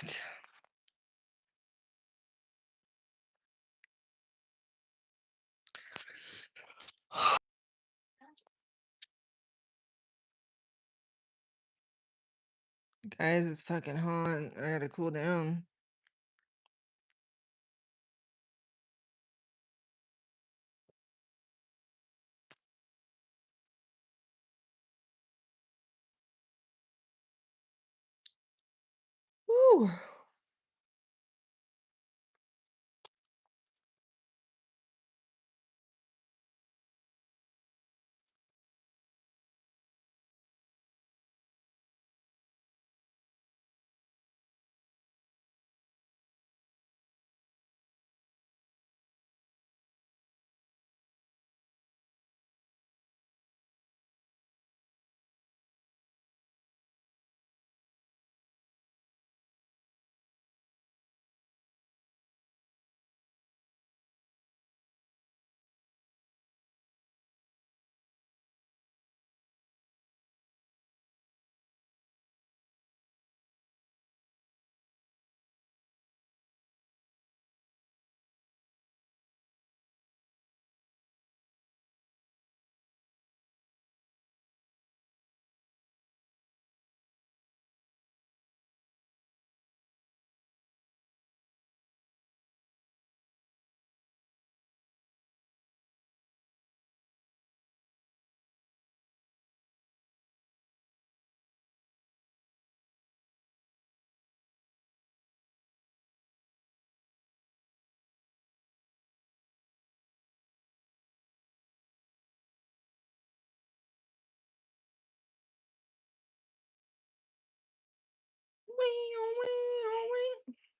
God. Guys, it's fucking hot. I gotta cool down. Woo.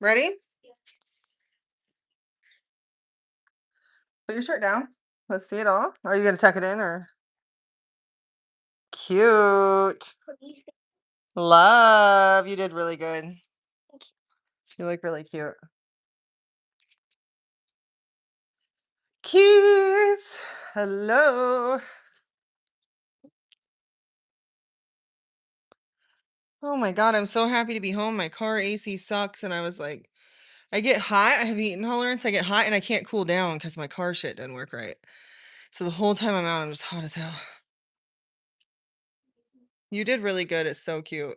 Ready? Put your shirt down. Let's see it all. Are you gonna tuck it in or? Cute. Love. You did really good. You look really cute. Keith. Hello. Oh my God, I'm so happy to be home. My car AC sucks, and I was like, I get hot. I have heat intolerance. I get hot, and I can't cool down because my car shit doesn't work right. So the whole time I'm out, I'm just hot as hell. You did really good. It's so cute.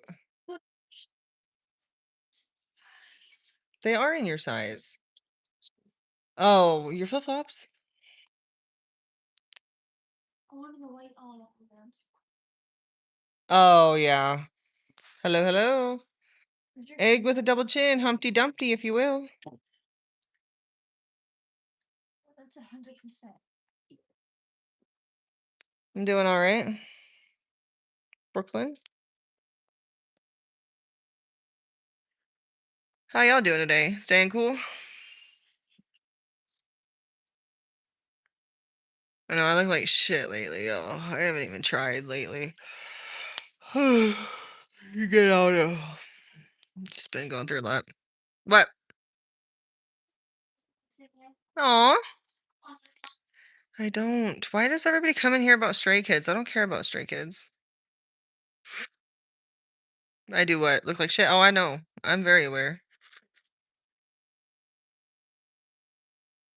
They are in your size. Oh, your flip flops? Oh yeah. Hello, hello. Egg with a double chin, Humpty Dumpty, if you will. I'm doing all right. Brooklyn, how y'all doing today? Staying cool? I know I look like shit lately, y'all. I haven't even tried lately. You get out of. Just been going through a lot. What? Aw. I don't. Why does everybody come in here about stray kids? I don't care about stray kids. I do what? Look like shit? Oh, I know. I'm very aware.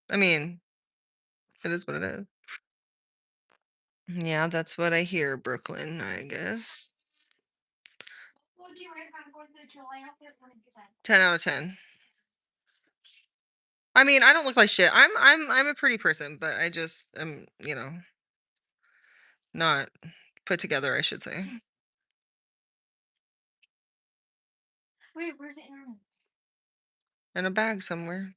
I mean, it is what it is. Yeah, that's what I hear, Brooklyn, I guess. 10 out of 10. I mean, I don't look like shit. I'm a pretty person, but I just am, not put together, I should say. In a bag somewhere.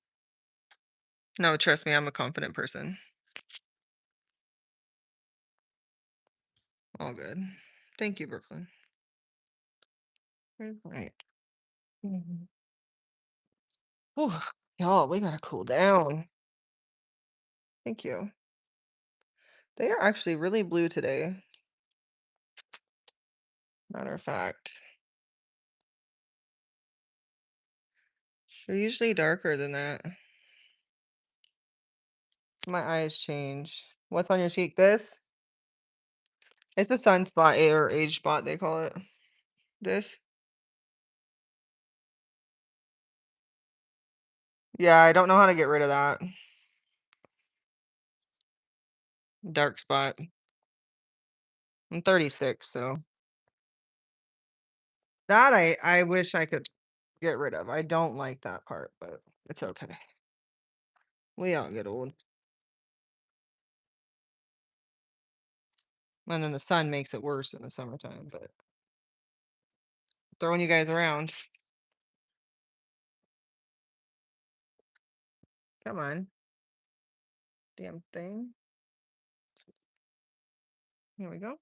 No, trust me, I'm a confident person. All good. Thank you, Brooklyn. Right. Mhm. Whew. Y'all, we gotta cool down. Thank you. They are actually really blue today. Matter of fact. They're usually darker than that. My eyes change. What's on your cheek? This? It's a sunspot or age spot, they call it. This? Yeah, I don't know how to get rid of that. Dark spot. I'm 36, so that I wish I could get rid of. I don't like that part, but it's okay. We all get old. And then the sun makes it worse in the summertime, but throwing you guys around. Come on. Damn thing. Here we go.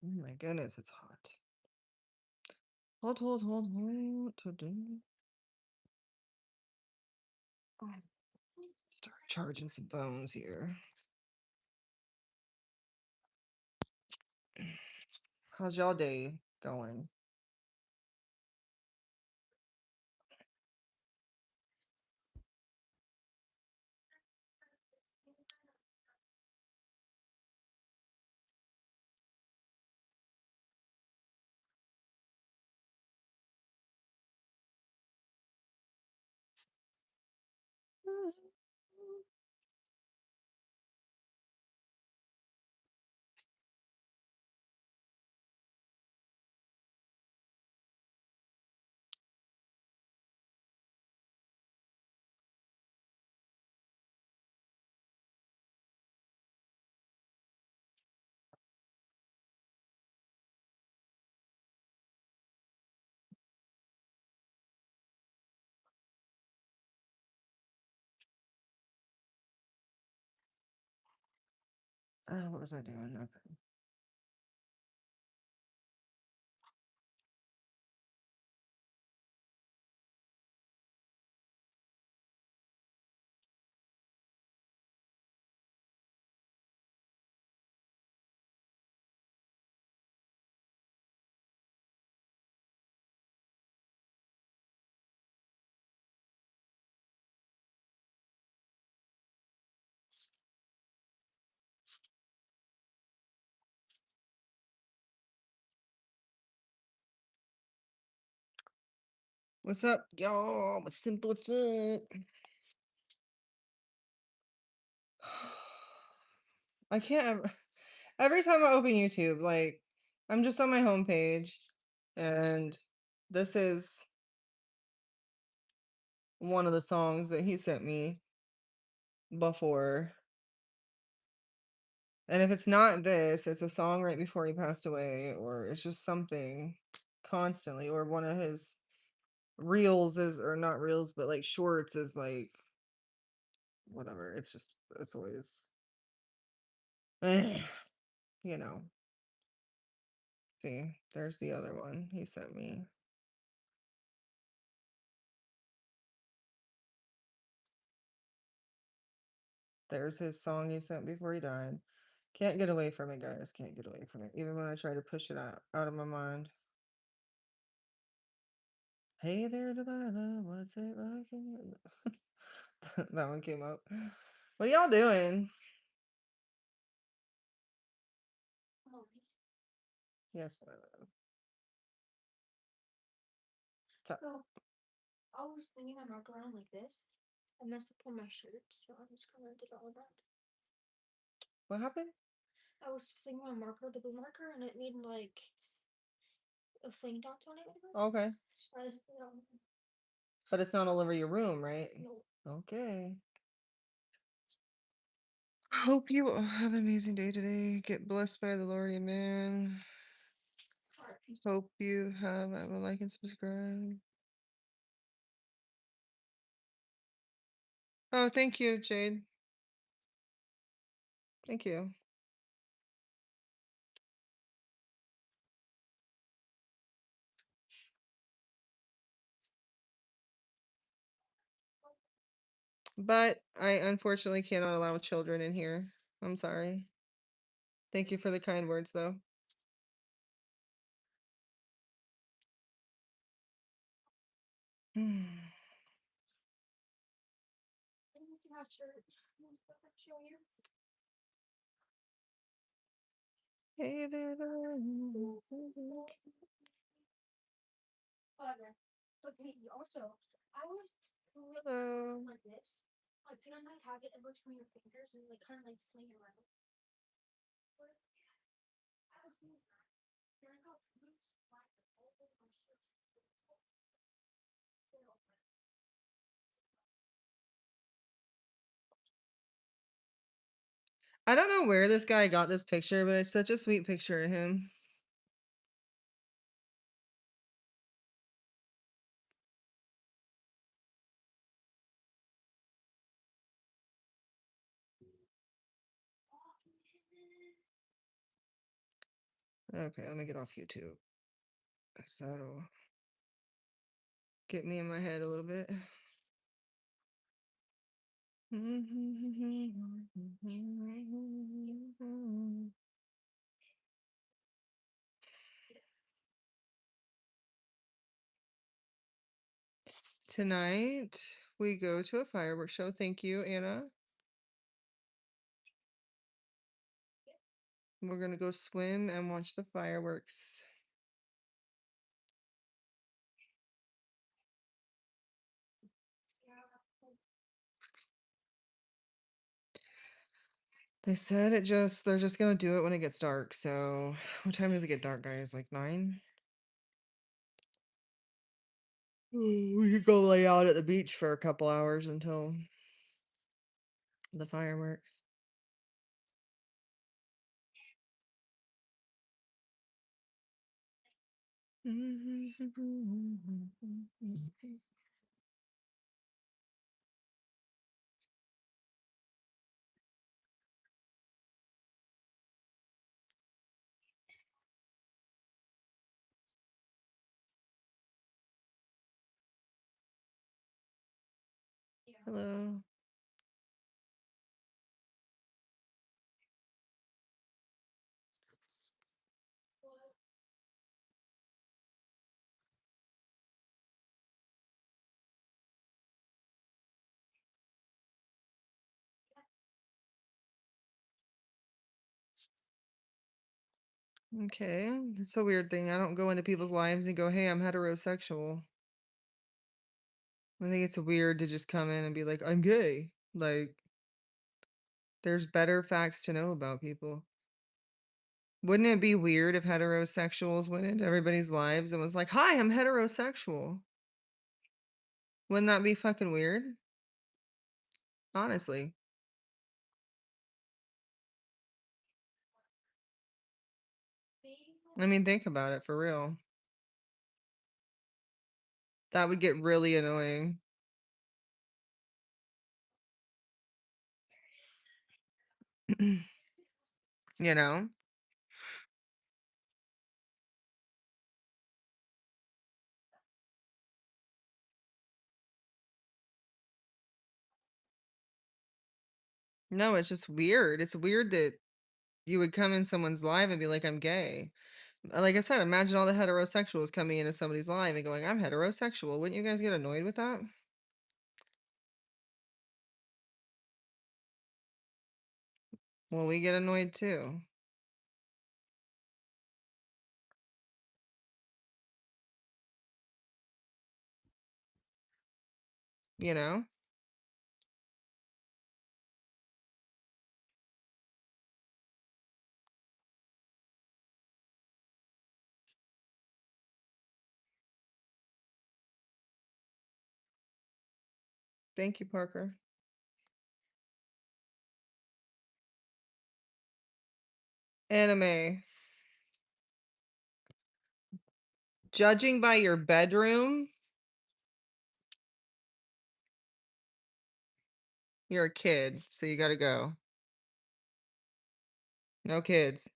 Oh my goodness, it's hot. Hold. Today. Start charging some phones here. How's y'all day going? What was I doing? Okay. What's up, y'all? What's simple? What's up? I can't. Every time I open YouTube, like, I'm just on my homepage, and this is one of the songs that he sent me before. And if it's not this, it's a song right before he passed away, or it's just something constantly, or one of his reels is, or not reels, but like shorts is like, whatever. It's just, it's always, you know. See, there's the other one he sent me. There's his song he sent before he died. Can't get away from it, guys. Can't get away from it. Even when I try to push it out of my mind. Hey there, Delilah. What's it like? That one came up. What are y'all doing? Yes, my love. So, I was thinking I mark around like this. I messed up on my shirt, so I just kind of did all that. what happened? I was thinking my marker, the blue marker, and it made like a flame dots on it. Okay. So I just did all that. But it's not all over your room, right? No. Okay. Hope you have an amazing day today. Get blessed by the Lord, amen. Hope you have a like and subscribe. Oh, thank you, Jade. Thank you. But I unfortunately cannot allow children in here. I'm sorry. Thank you for the kind words, though. Show you. Hey there, darling. But Peyton, also, I was Hello. like this. Like, can I not have it in between your fingers and like kind of like fling it around? I was doing that. And I got roots like all over my shirt. I don't know where this guy got this picture, but it's such a sweet picture of him. Okay, let me get off YouTube. So that'll get me in my head a little bit. Tonight we go to a fireworks show. Thank you, Anna. We're gonna go swim and watch the fireworks. They said they're just gonna do it when it gets dark. So what time does it get dark, guys? Like 9? We could go lay out at the beach for a couple hours until the fireworks. Hello. Okay, it's a weird thing. I don't go into people's lives and go, "Hey, I'm heterosexual." I think it's weird to just come in and be like, "I'm gay." Like, there's better facts to know about people. Wouldn't it be weird if heterosexuals went into everybody's lives and was like, "Hi, I'm heterosexual"? Wouldn't that be fucking weird? Honestly. I mean, think about it for real. That would get really annoying. You know? No, it's just weird. It's weird that you would come in someone's life and be like, "I'm gay." Like I said, imagine all the heterosexuals coming into somebody's life and going, "I'm heterosexual." Wouldn't you guys get annoyed with that? Well, we get annoyed too. You know? Thank you, Parker. Anime. Judging by your bedroom, you're a kid, so you gotta go. No kids.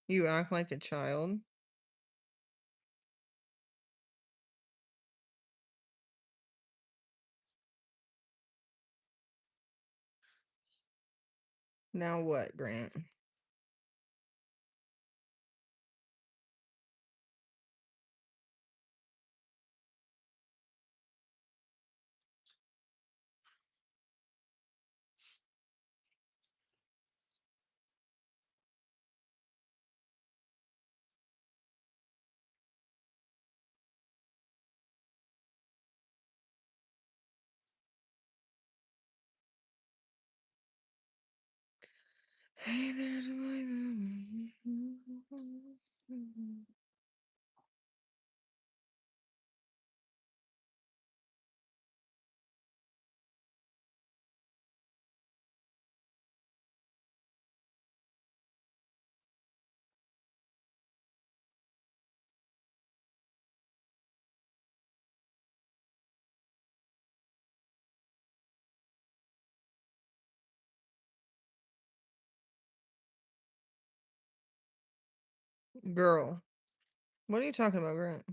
You act like a child. Now what, Grant? Hey there, Delilah. Girl, what are you talking about, Grant?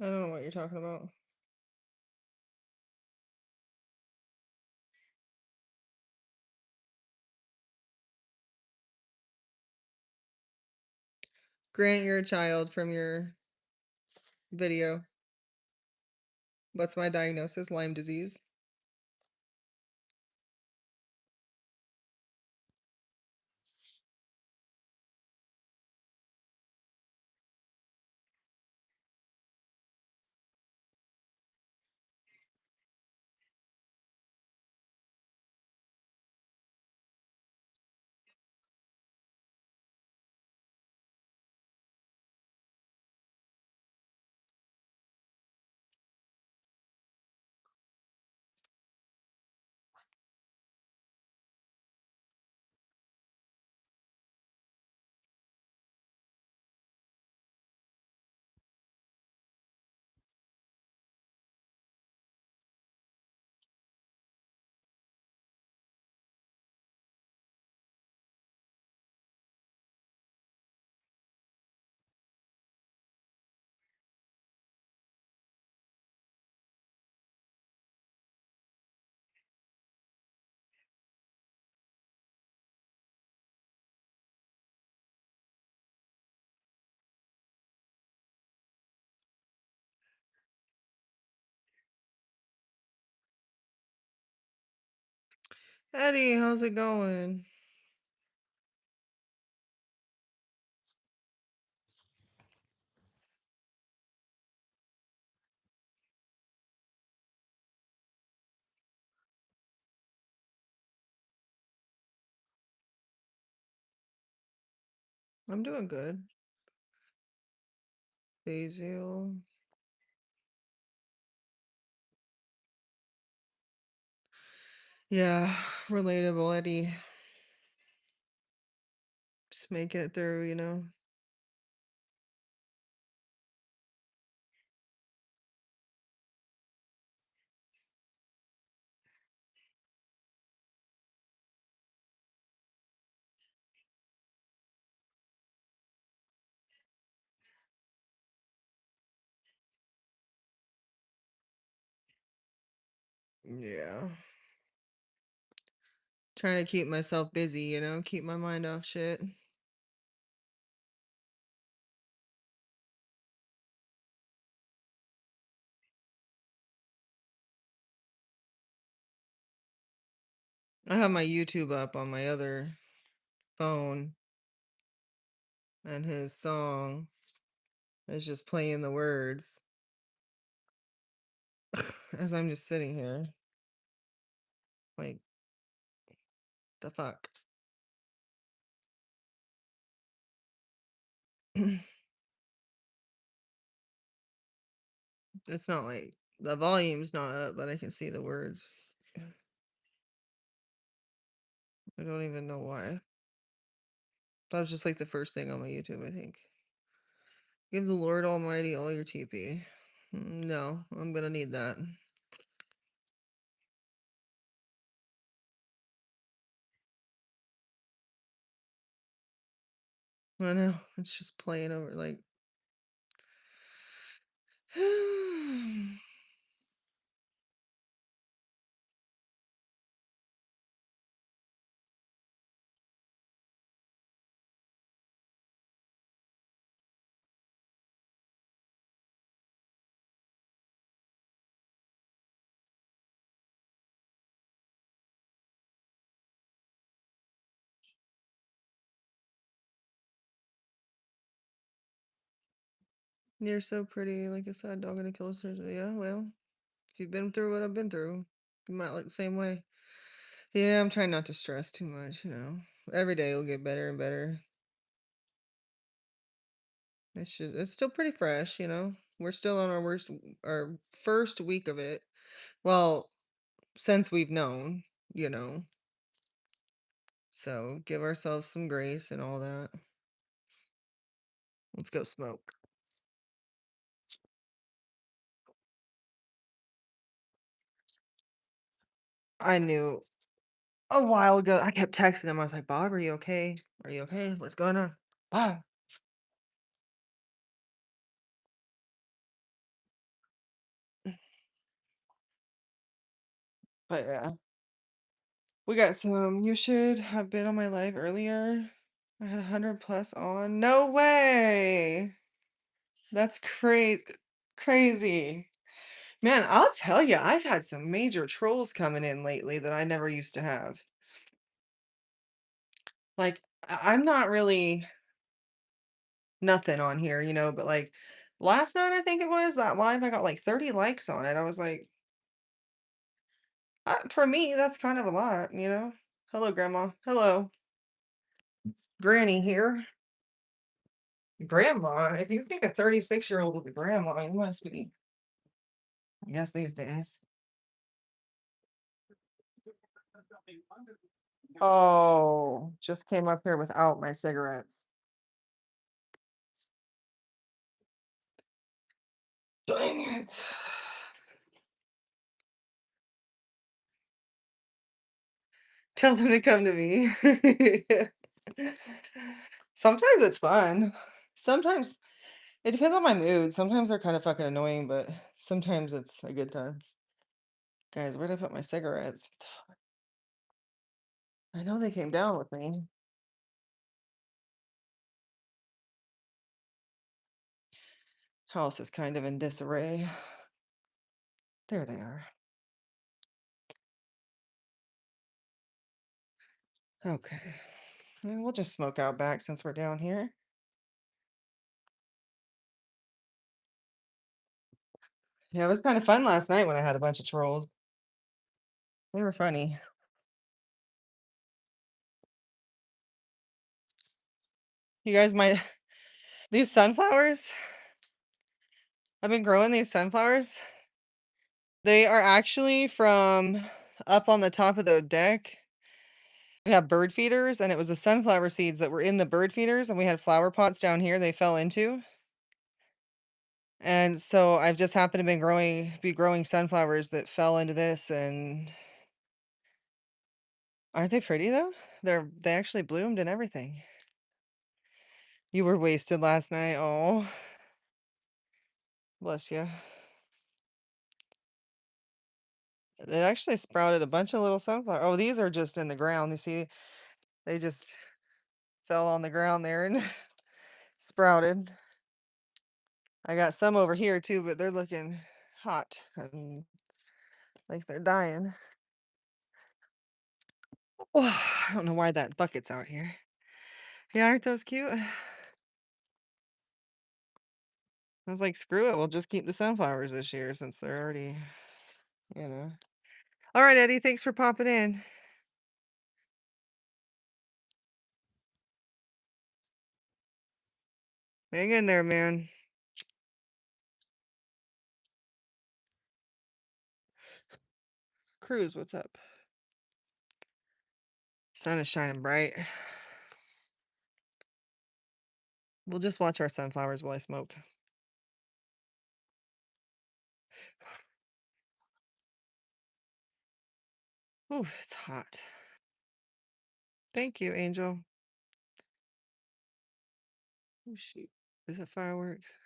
I don't know what you're talking about. Grant, you're a child from your video. What's my diagnosis? Lyme disease. Eddie, how's it going? I'm doing good. Basil. Yeah, relatable, Eddie. Just making it through, you know? Yeah. Trying to keep myself busy, you know? Keep my mind off shit. I have my YouTube up on my other phone, and his song is just playing the words as I'm just sitting here. Like, the fuck? It's not like the volume's not up, but I can see the words. I don't even know why. That was just like the first thing on my YouTube, I think. Give the Lord Almighty all your TP. No, I'm gonna need that. I know, it's just playing over like You're so pretty, like I said, dog gonna kill a surgery. Yeah, well, if you've been through what I've been through, you might look the same way. Yeah, I'm trying not to stress too much, you know. Every day will get better and better. It's still pretty fresh, you know. We're still on our first week of it. Well, since we've known, you know. So give ourselves some grace and all that. Let's go smoke. I knew a while ago. I kept texting him. I was like, Bob, are you okay? Are you okay? What's going on? Bob. But yeah, we got some. You should have been on my live earlier. I had 100 plus on. No way. That's crazy. Crazy. Man, I'll tell you, I've had some major trolls coming in lately that I never used to have. Like, I'm not really nothing on here, you know, but like last night, I think it was that live, I got like 30 likes on it. I was like, for me, that's kind of a lot, you know? Hello, Grandma. Hello, Granny here. Grandma, if you think a 36-year-old will be grandma, you must be, I guess, these days. Oh, just came up here without my cigarettes. Dang it. Tell them to come to me. Sometimes it's fun. Sometimes it depends on my mood. Sometimes they're kind of fucking annoying, but sometimes it's a good time. Guys, where did I put my cigarettes? What the fuck? I know they came down with me. House is kind of in disarray. There they are. Okay. We'll just smoke out back since we're down here. Yeah, it was kind of fun last night when I had a bunch of trolls. They were funny. You guys might these sunflowers. I've been growing these sunflowers. They are actually from up on the top of the deck. We have bird feeders, and it was the sunflower seeds that were in the bird feeders, and we had flower pots down here they fell into. And so I've just happened to be growing sunflowers that fell into this, and aren't they pretty though? They actually bloomed and everything. You were wasted last night. Oh, bless you. It actually sprouted a bunch of little sunflower. Oh, these are just in the ground. You see, they just fell on the ground there and sprouted. I got some over here too, but they're looking hot and like they're dying. Oh, I don't know why that bucket's out here. Yeah, aren't those cute? I was like, screw it, we'll just keep the sunflowers this year since they're already, you know. All right, Eddie, thanks for popping in. Hang in there, man. Cruz, what's up? Sun is shining bright. We'll just watch our sunflowers while I smoke. Ooh, it's hot. Thank you, Angel. Oh, shoot. Is it fireworks?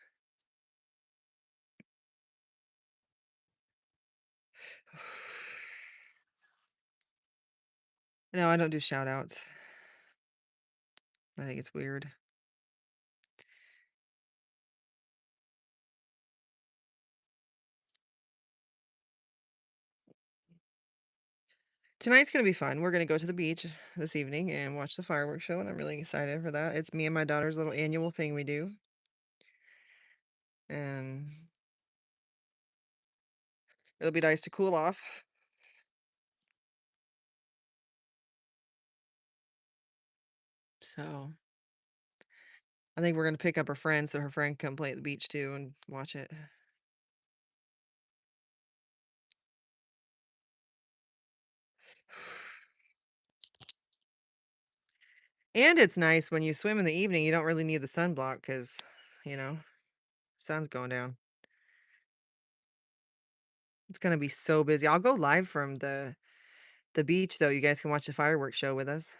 No, I don't do shout outs. I think it's weird. Tonight's gonna be fun. We're gonna go to the beach this evening and watch the fireworks show, and I'm really excited for that. It's me and my daughter's little annual thing we do. And it'll be nice to cool off. So I think we're gonna pick up her friend so her friend can come play at the beach too and watch it. And it's nice when you swim in the evening, you don't really need the sunblock because, you know, sun's going down. It's gonna be so busy. I'll go live from the beach though. You guys can watch the fireworks show with us.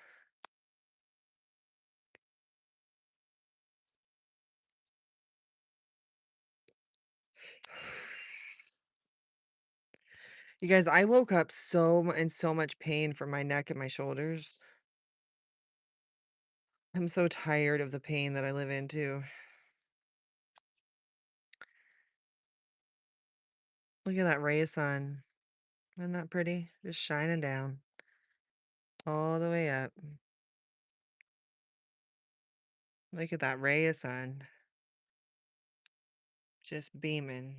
You guys, I woke up in so much pain from my neck and my shoulders. I'm so tired of the pain that I live into. Look at that ray of sun. Isn't that pretty? Just shining down all the way up. Look at that ray of sun. Just beaming.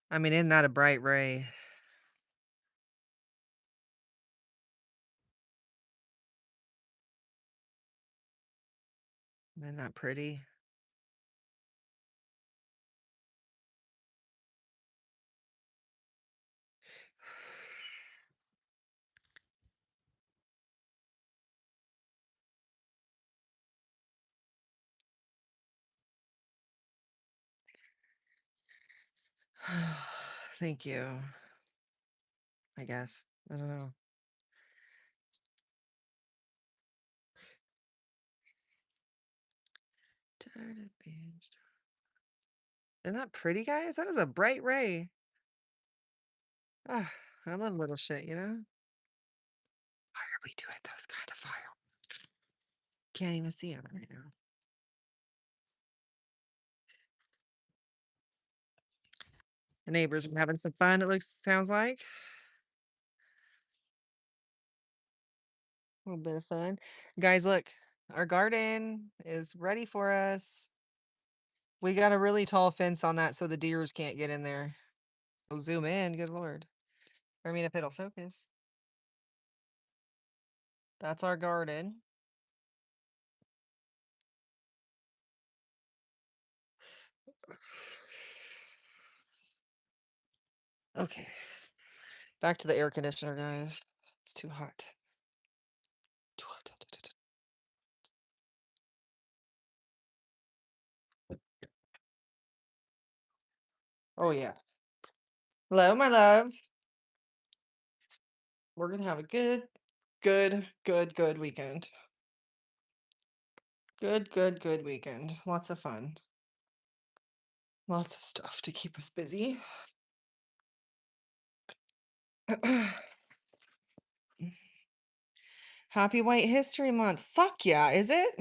I mean, isn't that a bright ray? Isn't that pretty? Thank you. I guess. I don't know. Tired of being Isn't that pretty, guys? That is a bright ray. Ah, I love little shit, you know? Why are we doing those kind of fireworks? Can't even see them right now. The neighbors are having some fun, sounds like. A little bit of fun. Guys, look, our garden is ready for us. We got a really tall fence on that so the deers can't get in there. We'll zoom in, good lord. I mean, if it'll focus. That's our garden. Okay. Back to the air conditioner, guys. It's too hot. Too hot. Oh, yeah. Hello, my love. We're gonna have a good weekend. Good weekend. Lots of fun. Lots of stuff to keep us busy. Happy White History Month. Fuck yeah, is it?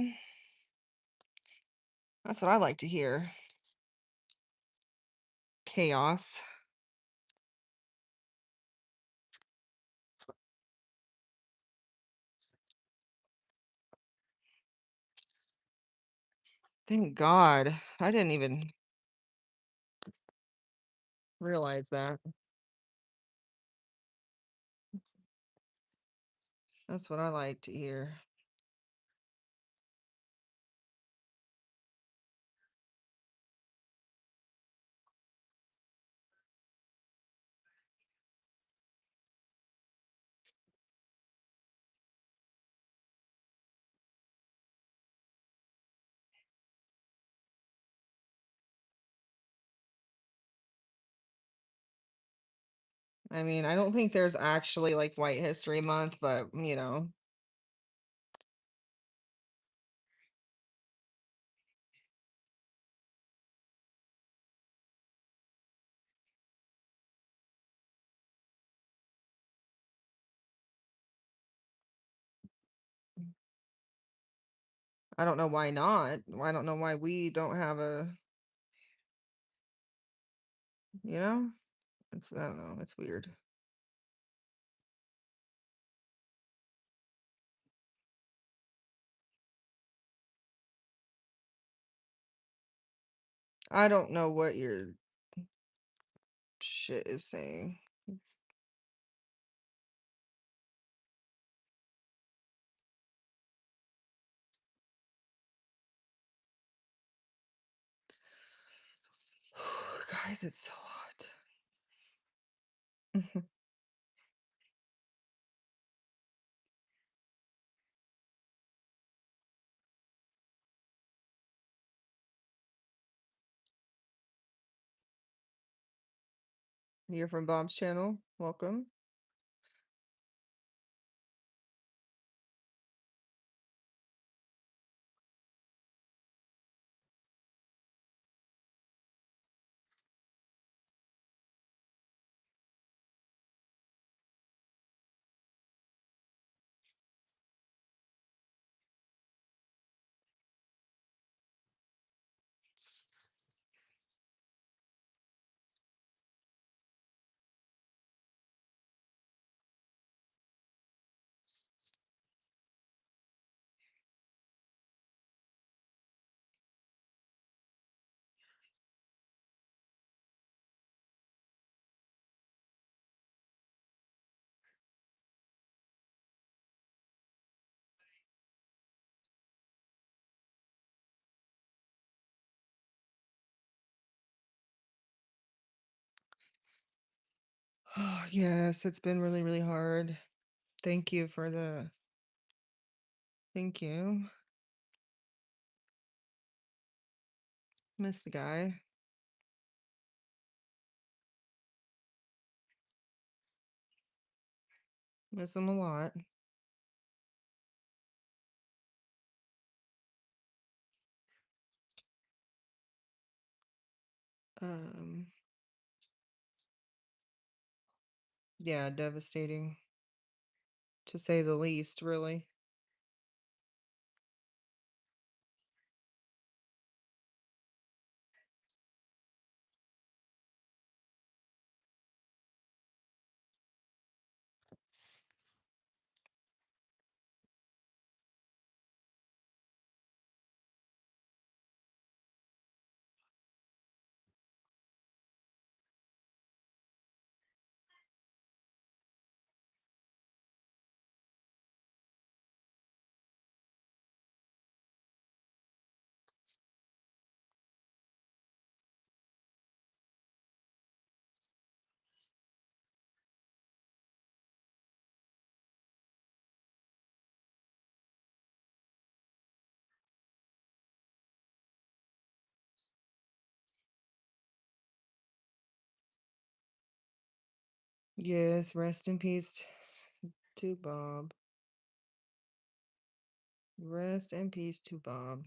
That's what I like to hear. Chaos. Thank God. I didn't even realize that. That's what I like to hear. I mean, I don't think there's actually like White History Month, but I don't know why not. I don't know why we don't have you know? I don't know. It's weird. I don't know what your shit is saying. Guys, it's so hot. You're from Bob's channel. Welcome. Oh, yes, it's been really, really hard. Thank you for the thank you. Miss the guy. Miss him a lot. Um, yeah, devastating to say the least, really. Yes, rest in peace to Bob. Rest in peace to Bob.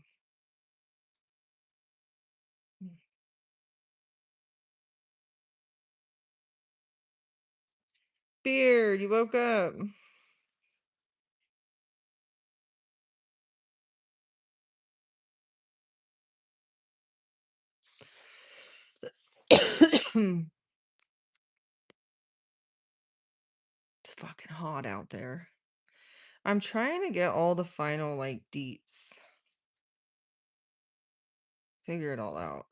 Beard, you woke up. It's fucking hot out there. I'm trying to get all the final like deets. Figure it all out.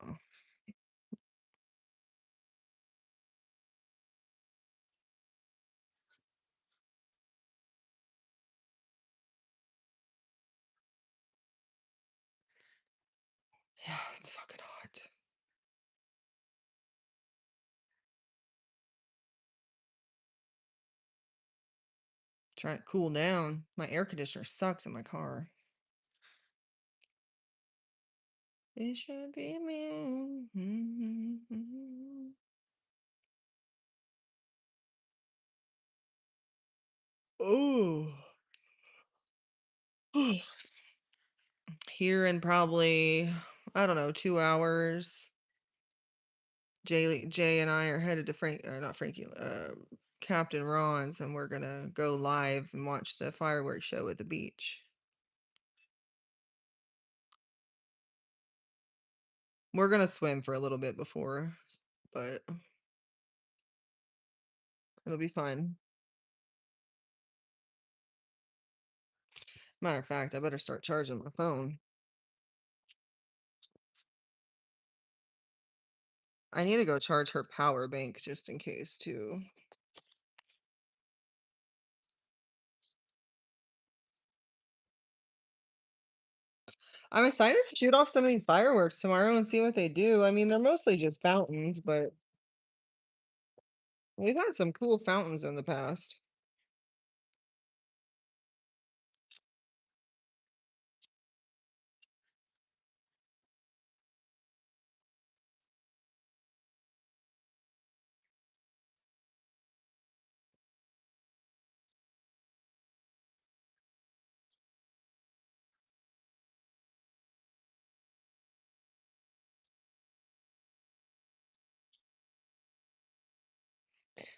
Yeah, it's fucking hot. Trying to cool down. My air conditioner sucks in my car. It should be me. Oh. Here in probably, I don't know, 2 hours. Jay and I are headed to not Frankie, Captain Ron's, and we're gonna go live and watch the fireworks show at the beach. We're gonna swim for a little bit before, but it'll be fun. Matter of fact, I better start charging my phone. I need to go charge her power bank just in case too. I'm excited to shoot off some of these fireworks tomorrow and see what they do. I mean, they're mostly just fountains, but we've had some cool fountains in the past.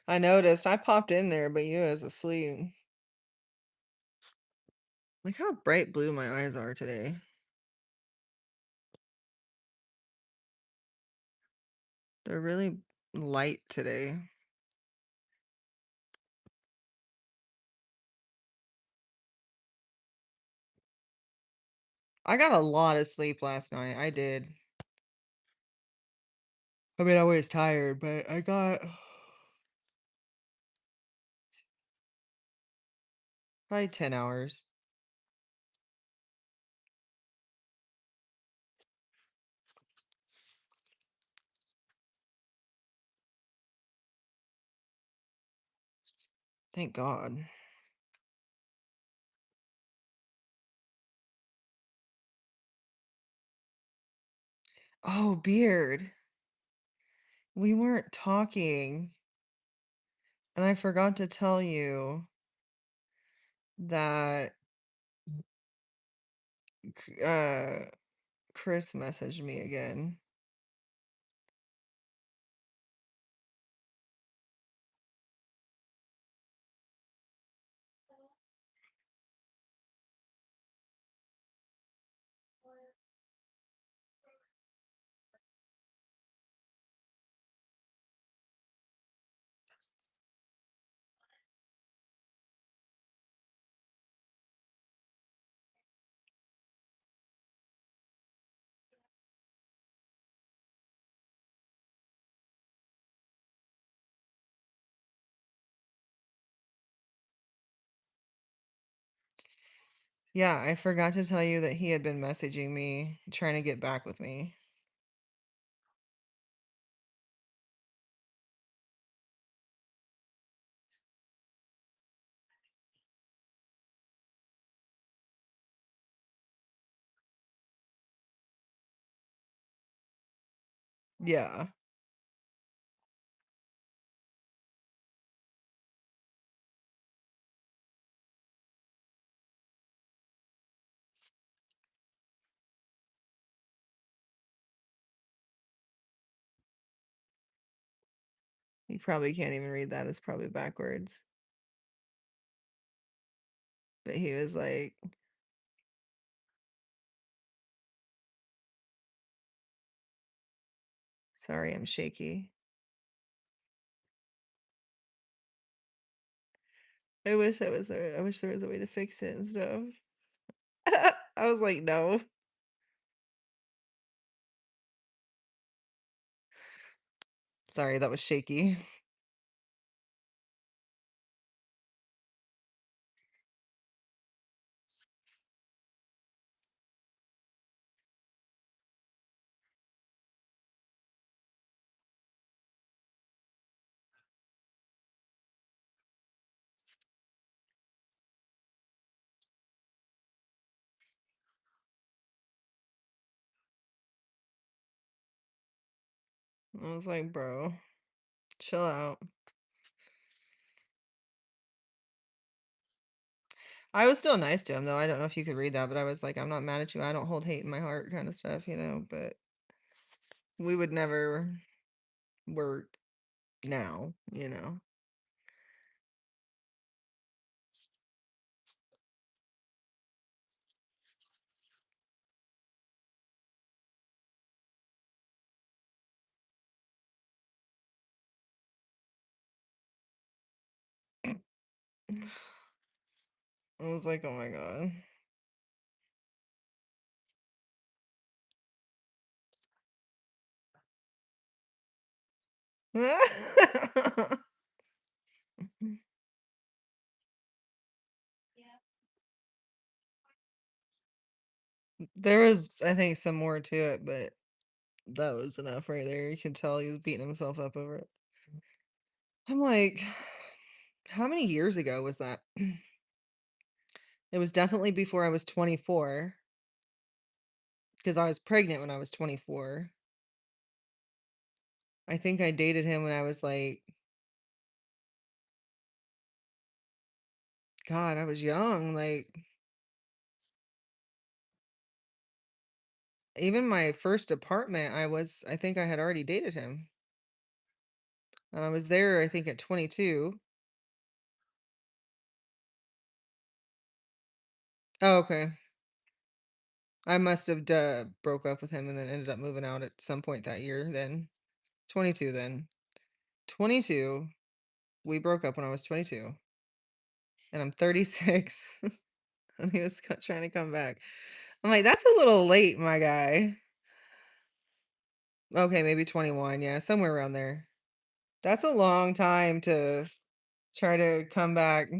I noticed I popped in there, but you was asleep. Look how bright blue my eyes are today. They're really light today. I got a lot of sleep last night. I did. I mean, I was tired, but I got probably 10 hours. Thank God. Oh, Beard. We weren't talking, and I forgot to tell you that Chris messaged me again. Yeah, I forgot to tell you that he had been messaging me, trying to get back with me. Yeah. You probably can't even read that. It's probably backwards. But he was like, sorry, I'm shaky. I wish there was a way to fix it and stuff. I was like, no. Sorry, that was shaky. I was like, bro, chill out. I was still nice to him, though. I don't know if you could read that, but I was like, "I'm not mad at you. I don't hold hate in my heart," kinda stuff, but we would never work now. I was like, "Oh my god." Yeah. There was, I think, some more to it, but that was enough right there. You could tell he was beating himself up over it. I'm like, how many years ago was that? It was definitely before I was 24 because I was pregnant when I was 24. I think I dated him when I was like, God, I was young. Like, even my first apartment, I think I had already dated him. And I was there, I think, at 22. Oh, okay. I must have broke up with him and then ended up moving out at some point that year then. 22 then. 22. We broke up when I was 22 and I'm 36 and he was trying to come back. I'm like, that's a little late, my guy. Okay, maybe 21. Yeah, somewhere around there. That's a long time to try to come back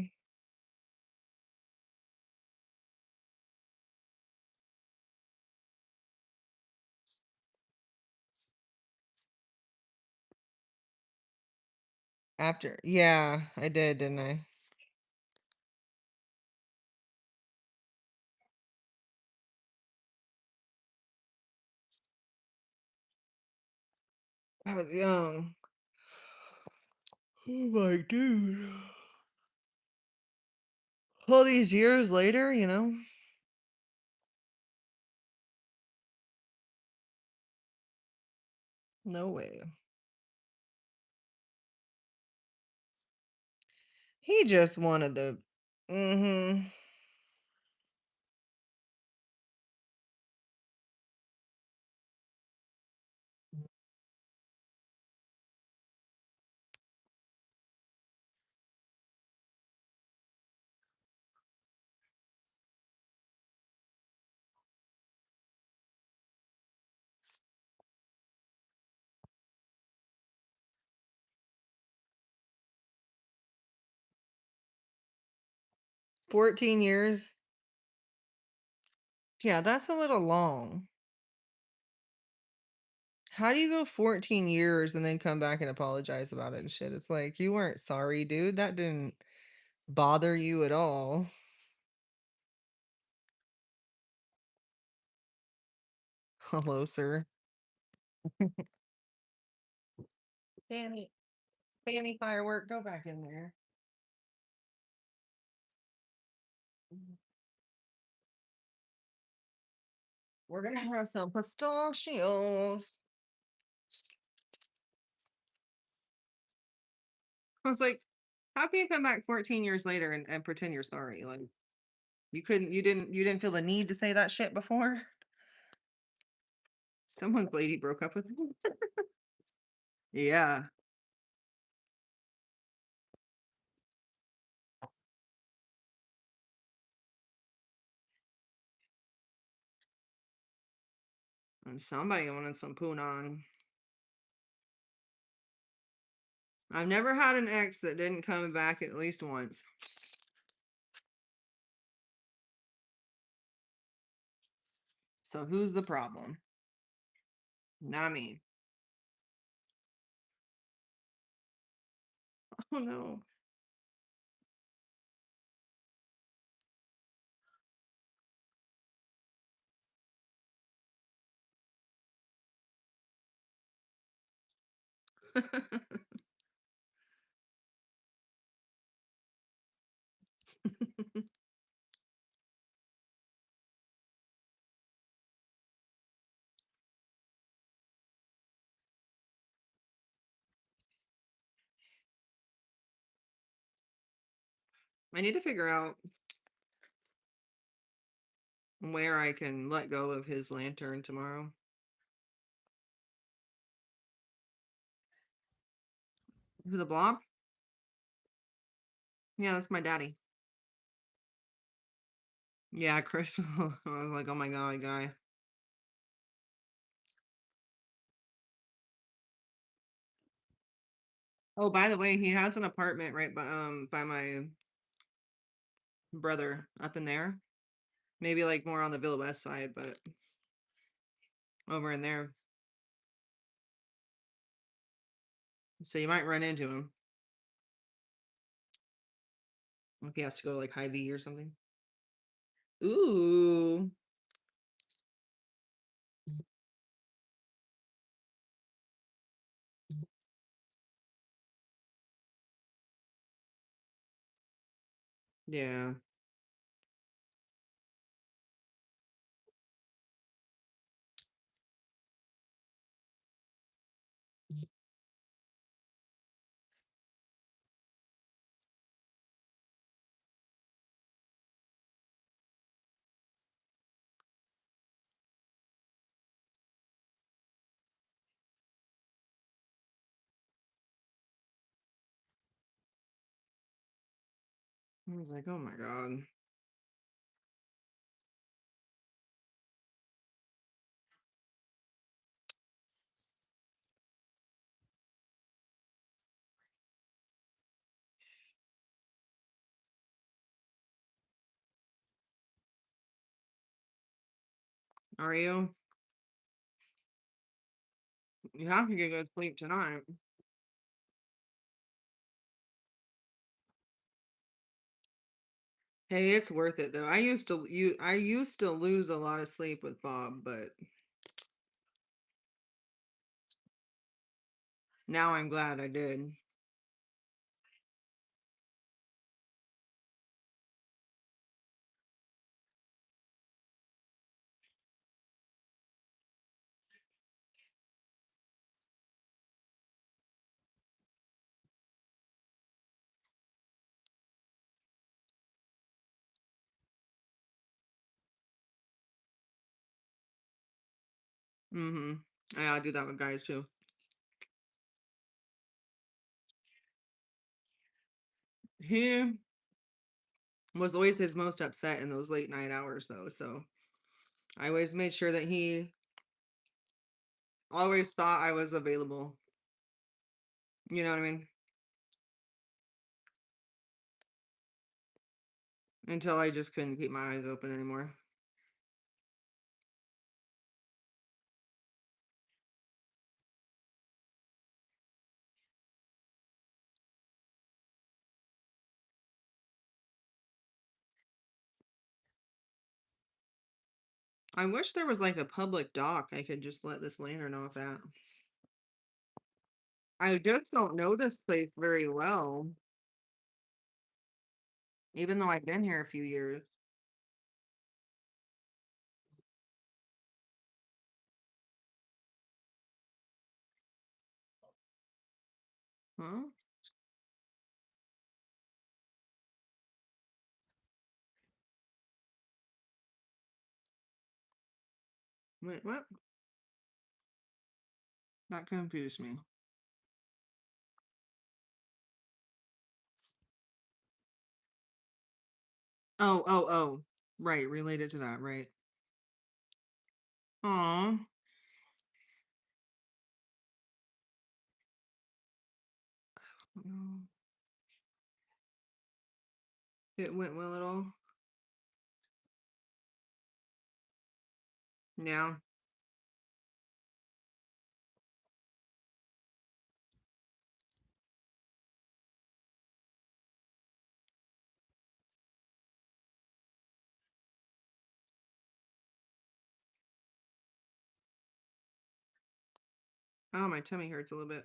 after. Yeah, I did, didn't I? I was young. Oh my dude. All these years later. No way. He just wanted the mhm. 14 years. Yeah, that's a little long. How do you go 14 years and then come back and apologize about it and shit? It's like you weren't sorry, dude. That didn't bother you at all. Hello, sir. Danny, Danny firework, go back in there. We're gonna have some pistachios. I was like, how can you come back 14 years later and pretend you're sorry? Like you didn't feel the need to say that shit before? Someone's lady broke up with him. Yeah. And somebody wanted some punani. I've never had an ex that didn't come back at least once. So who's the problem? Not me. Oh no. I need to figure out where I can let go of his lantern tomorrow. To the blob? Yeah, that's my daddy. Yeah, Chris. I was like, oh my god, guy. Oh, by the way, he has an apartment right by my brother up in there. Maybe like more on the Villa West side, but over in there. So you might run into him if he has to go to like High V or something. Ooh. Yeah. I was like, oh my god. Are you? You have to get good sleep tonight. Hey, it's worth it though. I used to lose a lot of sleep with Bob, but now I'm glad I did. Mm-hmm. Yeah, I do that with guys too. He was always his most upset in those late night hours though, so I always made sure that he always thought I was available. You know what I mean? Until I just couldn't keep my eyes open anymore. I wish there was like a public dock I could just let this lantern off at. I just don't know this place very well, even though I've been here a few years. Huh? Wait, what? That confused me. Oh, oh, oh. Right, related to that, right. Aw. Mm, it went well at all? Yeah. Oh, my tummy hurts a little bit.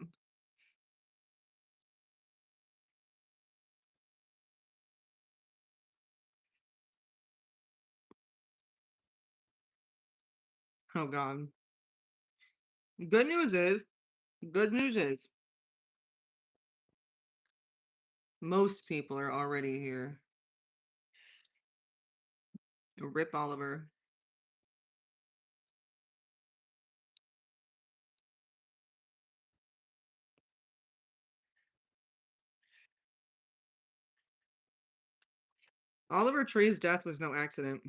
Oh, God. Good news is, good news is, most people are already here. Rip Oliver. Oliver Tree's death was no accident.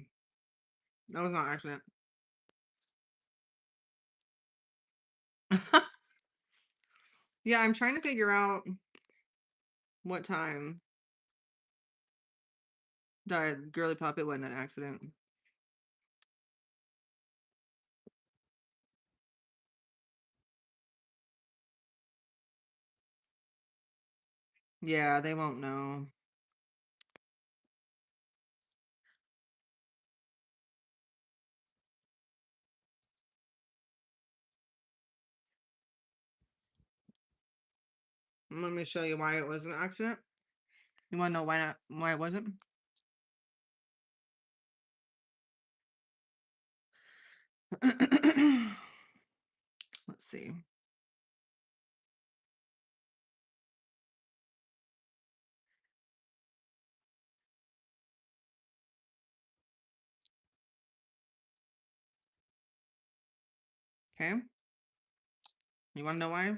That was not accident. Yeah, I'm trying to figure out what time died. Girly Pop, it wasn't an accident. Yeah, they won't know. Let me show you why it was an accident. You want to know why not? Why it wasn't? Let's see. Okay. You want to know why?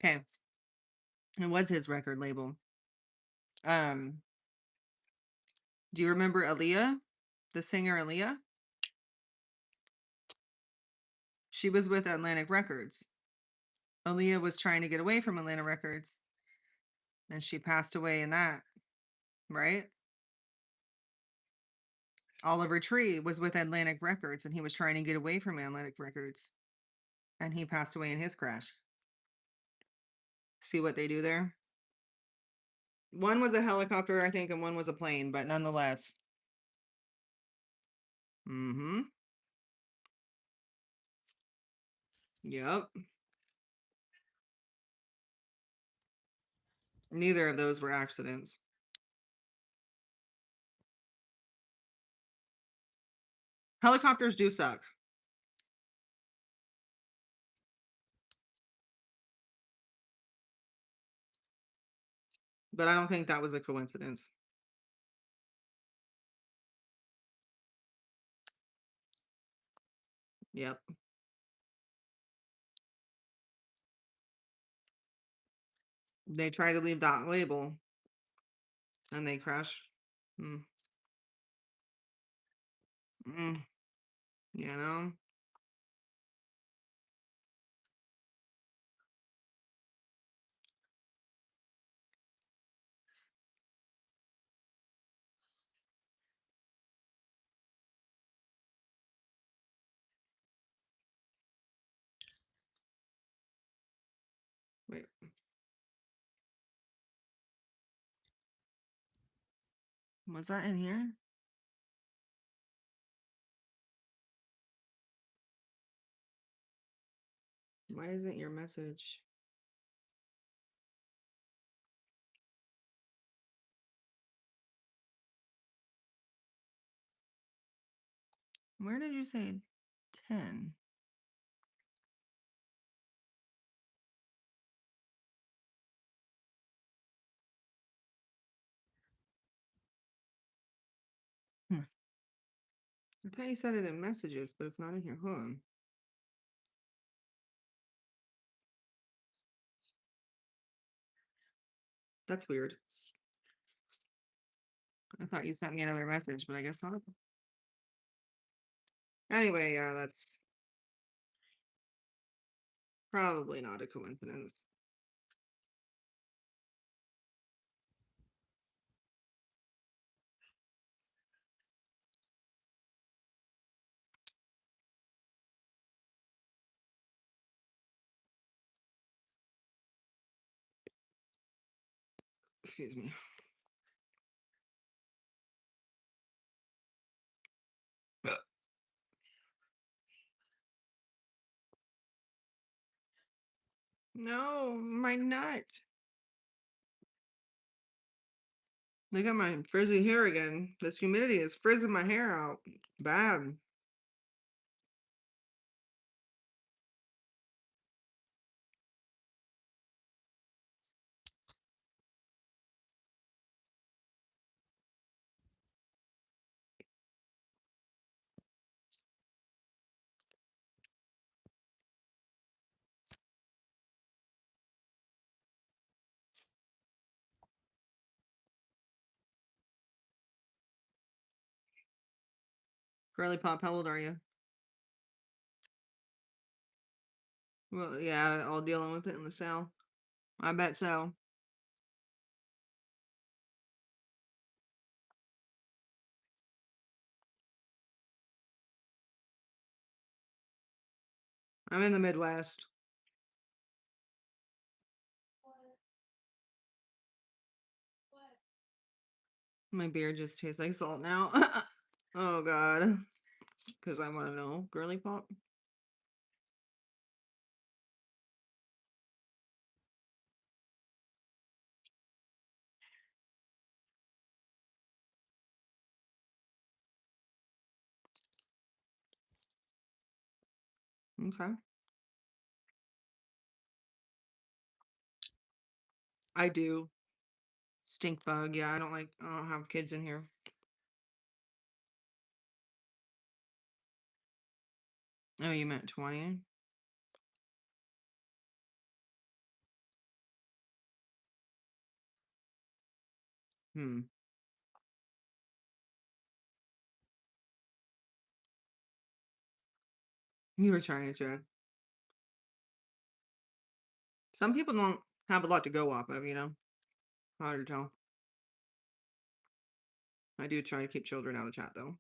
Okay. It was his record label. Um, do you remember Aaliyah? The singer Aaliyah? She was with Atlantic Records. Aaliyah was trying to get away from Atlantic Records, and she passed away in that, right? Oliver Tree was with Atlantic Records, and he was trying to get away from Atlantic Records, and he passed away in his crash. See what they do there? One was a helicopter, I think, and one was a plane, but nonetheless. Mm-hmm. Yep. Neither of those were accidents. Helicopters do suck. But I don't think that was a coincidence. Yep. They tried to leave that label and they crashed. Mm. Mm. You know? Wait. Was that in here? Why isn't your message? Where did you say 10? Hmm. I thought you said it in messages, but it's not in here. Hold on. That's weird. I thought you sent me another message, but I guess not. Anyway, yeah, that's probably not a coincidence. Excuse me. No, my nut. Look at my frizzy hair again. This humidity is frizzing my hair out. Bad. Girly Pop, how old are you? Well, yeah, all dealing with it in the South. I bet so. I'm in the Midwest. What? What? My beard just tastes like salt now. Oh God. Because I want to know. Girly Pop? Okay. I do. Stink bug. Yeah, I don't have kids in here. Oh, you meant 20? Hmm. You were trying to check. Some people don't have a lot to go off of, you know? Hard to tell. I do try to keep children out of chat, though.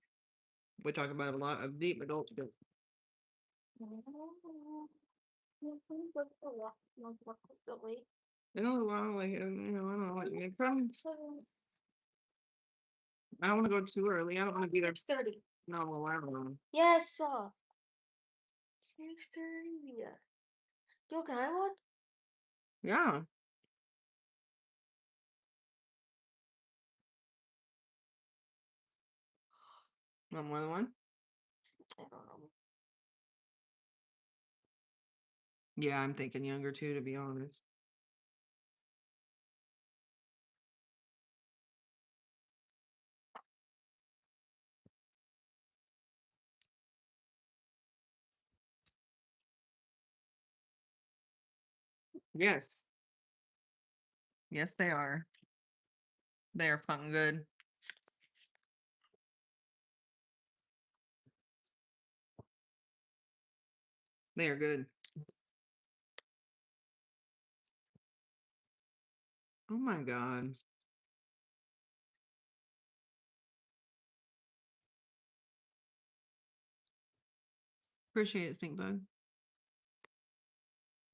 We talk about a lot of deep adult stuff. You know, like, you know, I don't know, like, you come. I don't want to go too early. I don't want to be there. 6:30. No, well, I don't know. Yes, 6:30. Yo, can I have one? Yeah. Want more than one? I don't know. Yeah, I'm thinking younger too, to be honest. Yes. Yes, they are. They are fucking good. They are good. Oh my God. Appreciate it, Stink Bug.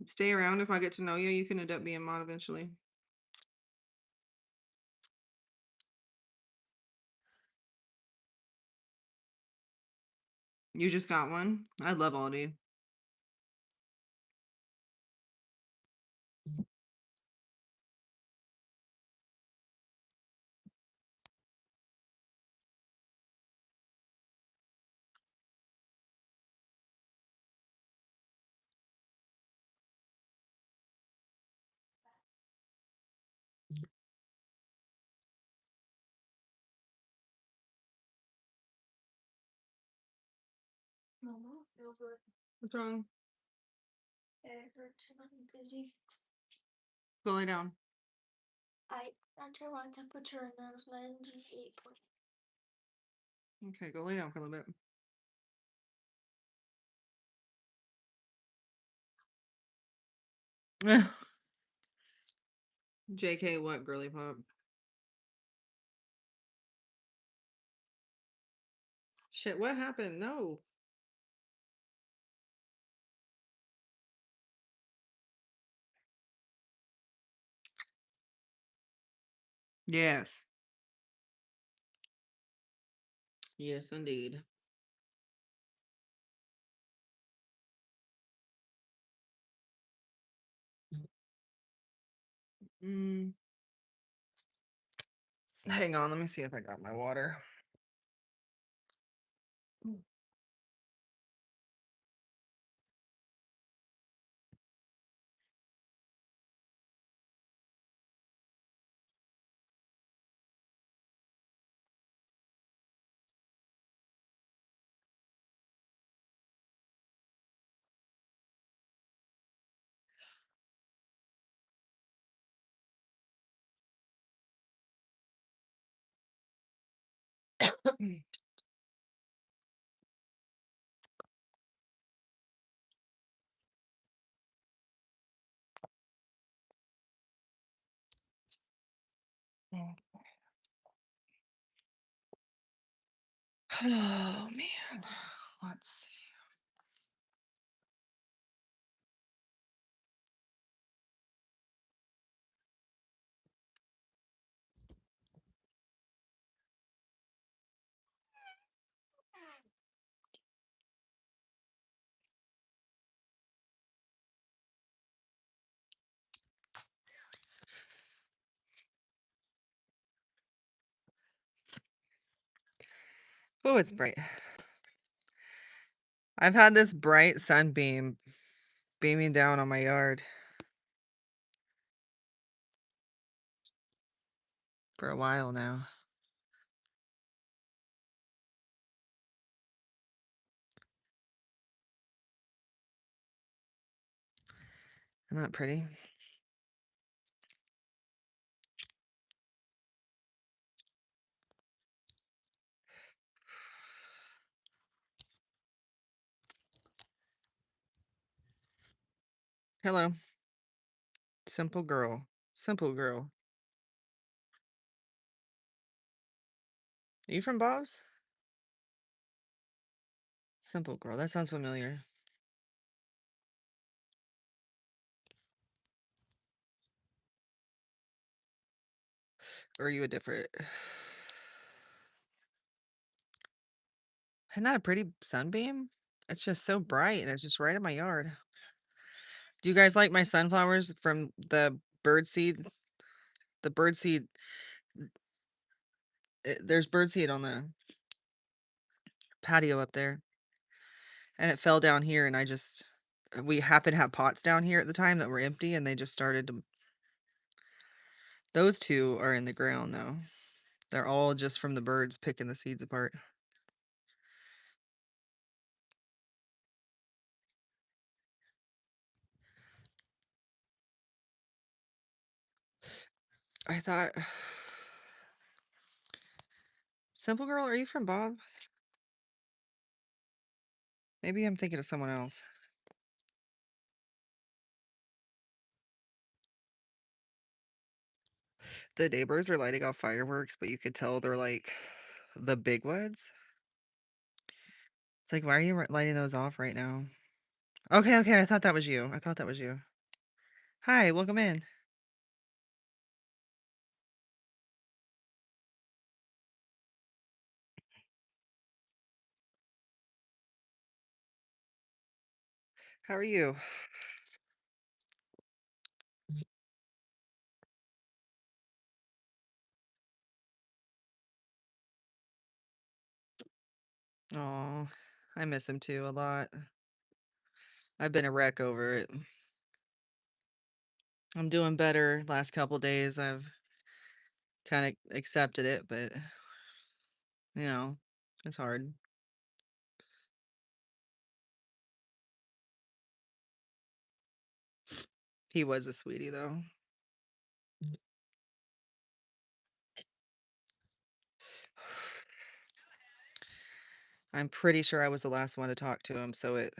Stay around. If I get to know you, you can end up being mod eventually. You just got one? I love Aldi. No, I don't feel good. What's wrong? It hurts and I'm dizzy. Go lay down. I turned my temperature and it was 98 point. Okay, go lay down for a little bit. JK, what, Girly Pop? Shit, what happened? No. Yes. Yes, indeed. Mm. Hang on, let me see if I got my water. Oh man, let's see. Oh, it's bright. I've had this bright sunbeam beaming down on my yard for a while now. Isn't that pretty? Hello. Simple girl. Simple girl. Are you from Bob's? Simple girl. That sounds familiar. Or are you a different? Isn't that a pretty sunbeam? It's just so bright and it's just right in my yard. Do you guys like my sunflowers from the birdseed? The birdseed, there's birdseed on the patio up there. And it fell down here and we happened to have pots down here at the time that were empty and they just started to. Those two are in the ground though. They're all just from the birds picking the seeds apart. I thought, Simple Girl, are you from Bob? Maybe I'm thinking of someone else. The neighbors are lighting off fireworks, but you could tell they're like the big ones. It's like, why are you lighting those off right now? Okay, okay, I thought that was you. I thought that was you. Hi, welcome in. How are you? Oh, I miss him too a lot. I've been a wreck over it. I'm doing better last couple days. I've kind of accepted it, but you know, it's hard. He was a sweetie though. I'm pretty sure I was the last one to talk to him, so it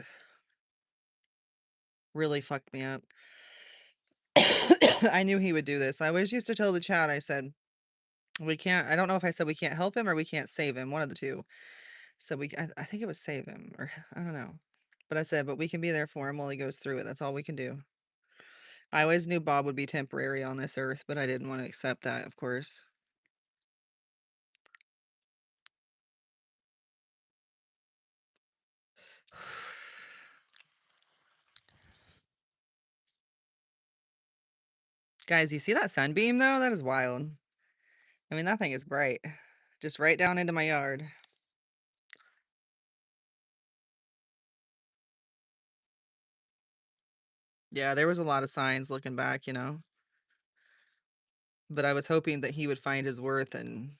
really fucked me up. I knew he would do this. I always used to tell the chat, I said, we can't, I don't know if I said we can't help him or we can't save him, one of the two. So I think it was save him, or I don't know. But I said, but we can be there for him while he goes through it. That's all we can do. I always knew Bob would be temporary on this earth, but I didn't want to accept that, of course. Guys, you see that sunbeam though? That is wild. I mean, that thing is bright. Just right down into my yard. Yeah, there was a lot of signs looking back, you know. But I was hoping that he would find his worth and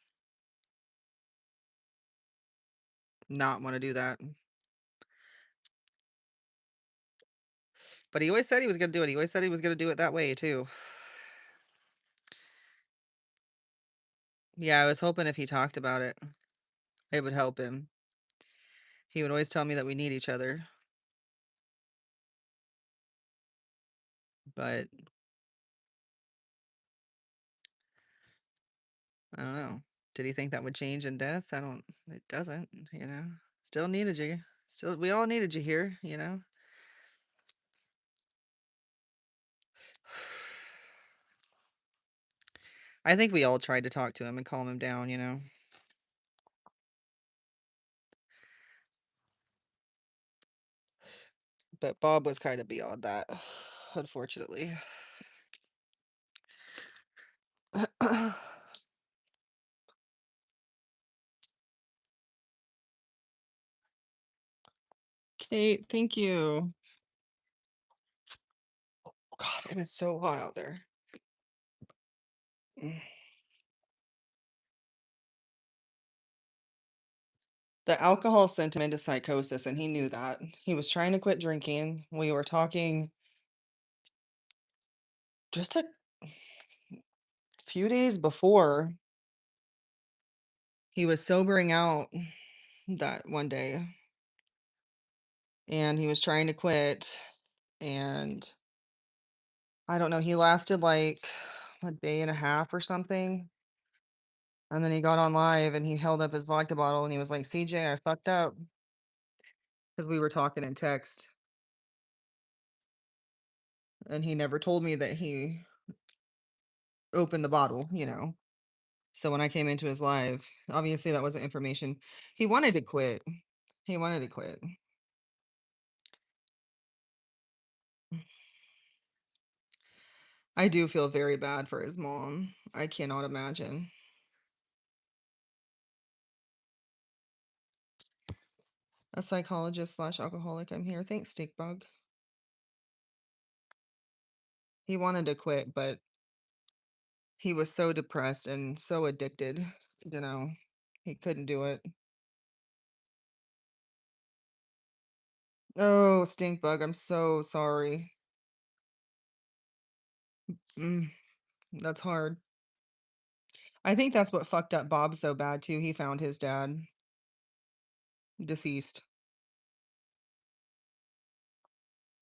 not want to do that. But he always said he was going to do it. He always said he was going to do it that way too. Yeah, I was hoping if he talked about it, it would help him. He would always tell me that we need each other, but I don't know. Did he think that would change in death? I don't, it doesn't, you know. Still needed you. Still, we all needed you here, you know. I think we all tried to talk to him and calm him down, you know. But Bob was kind of beyond that, unfortunately. Kate, thank you. God, it is so hot out there. The alcohol sent him into psychosis, and he knew that. He was trying to quit drinking. We were talking just a few days before he was sobering out that one day, and he was trying to quit. And I don't know, he lasted like a day and a half or something. And then he got on live and he held up his vodka bottle and he was like, CJ, I fucked up because we were talking in text. And he never told me that he opened the bottle, you know. So when I came into his live, obviously that wasn't information. He wanted to quit. He wanted to quit. I do feel very bad for his mom. I cannot imagine. A psychologist slash alcoholic. I'm here. Thanks, Stickbug. He wanted to quit, but he was so depressed and so addicted, you know, he couldn't do it. Oh, Stinkbug, I'm so sorry. Mm, that's hard. I think that's what fucked up Bob so bad too. He found his dad deceased.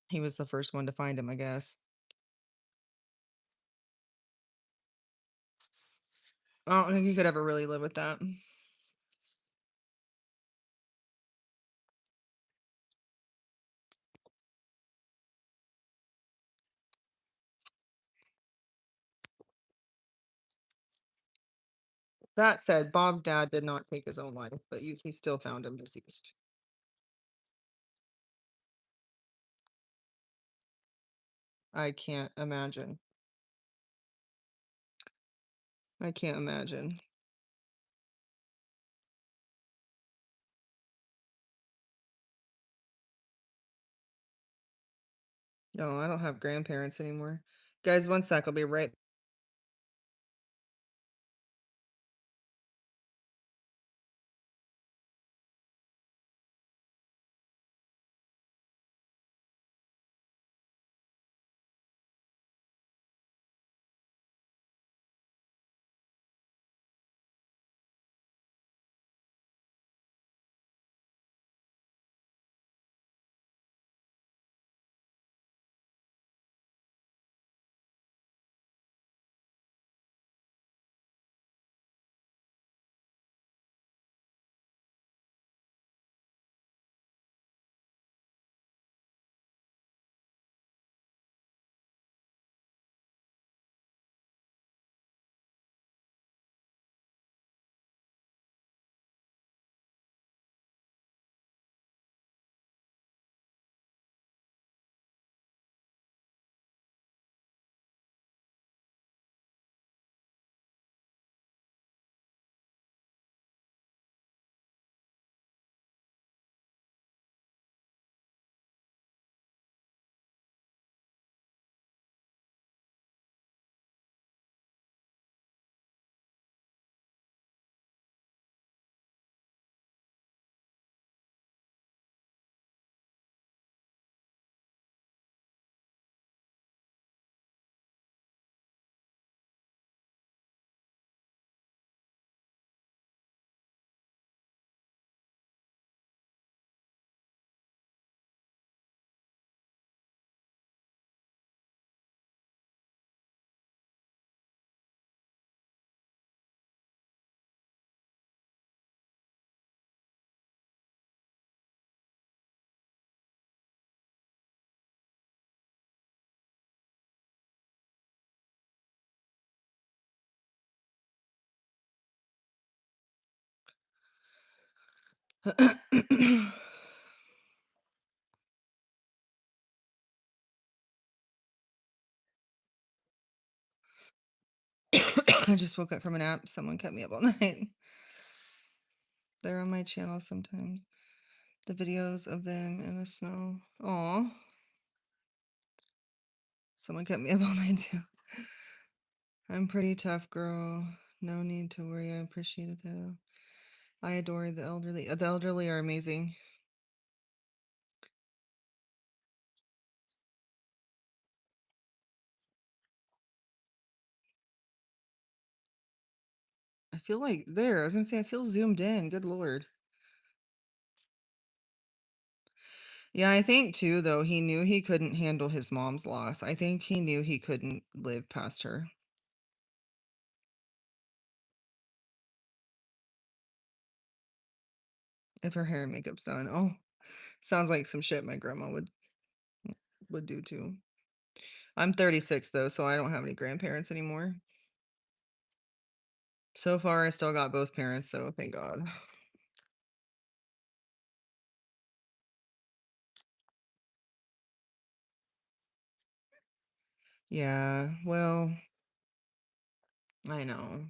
He was the first one to find him, I guess. I don't think he could ever really live with that. That said, Bob's dad did not take his own life, but he still found him deceased. I can't imagine. I can't imagine. No, I don't have grandparents anymore. Guys, one sec. I'll be right I just woke up from a nap. Someone kept me up all night. They're on my channel sometimes. The videos of them in the snow. Aw. Someone kept me up all night too. I'm pretty tough, girl. No need to worry. I appreciate it though. I adore the elderly. The elderly are amazing. I feel like there. I was gonna say I feel zoomed in. Good lord. Yeah, I think too, though, he knew he couldn't handle his mom's loss. I think he knew he couldn't live past her. If her hair and makeup's done. Oh, sounds like some shit my grandma would do too. I'm 36 though, so I don't have any grandparents anymore. So far, I still got both parents, so thank God. Yeah, well, I know.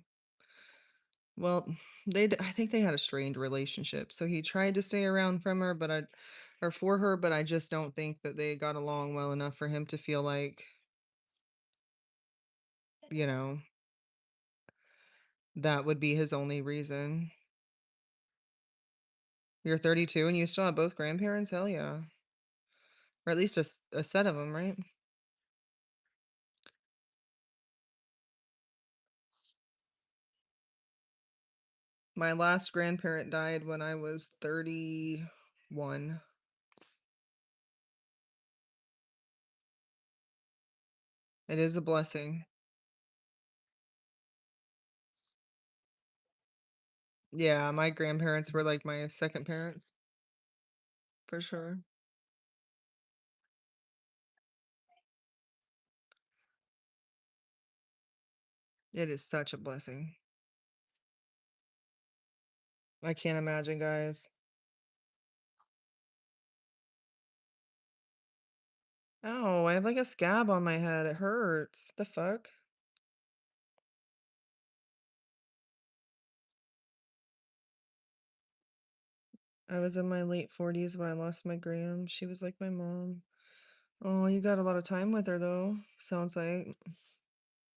Well, I think they had a strained relationship. So he tried to stay around from her, or for her, but I just don't think that they got along well enough for him to feel like, you know, that would be his only reason. You're 32 and you still have both grandparents? Hell yeah. Or at least a set of them, right? My last grandparent died when I was 31. It is a blessing. Yeah, my grandparents were like my second parents, for sure. It is such a blessing. I can't imagine, guys. Oh, I have like a scab on my head. It hurts. The fuck? I was in my late 40s when I lost my gram. She was like my mom. Oh, you got a lot of time with her though. Sounds like.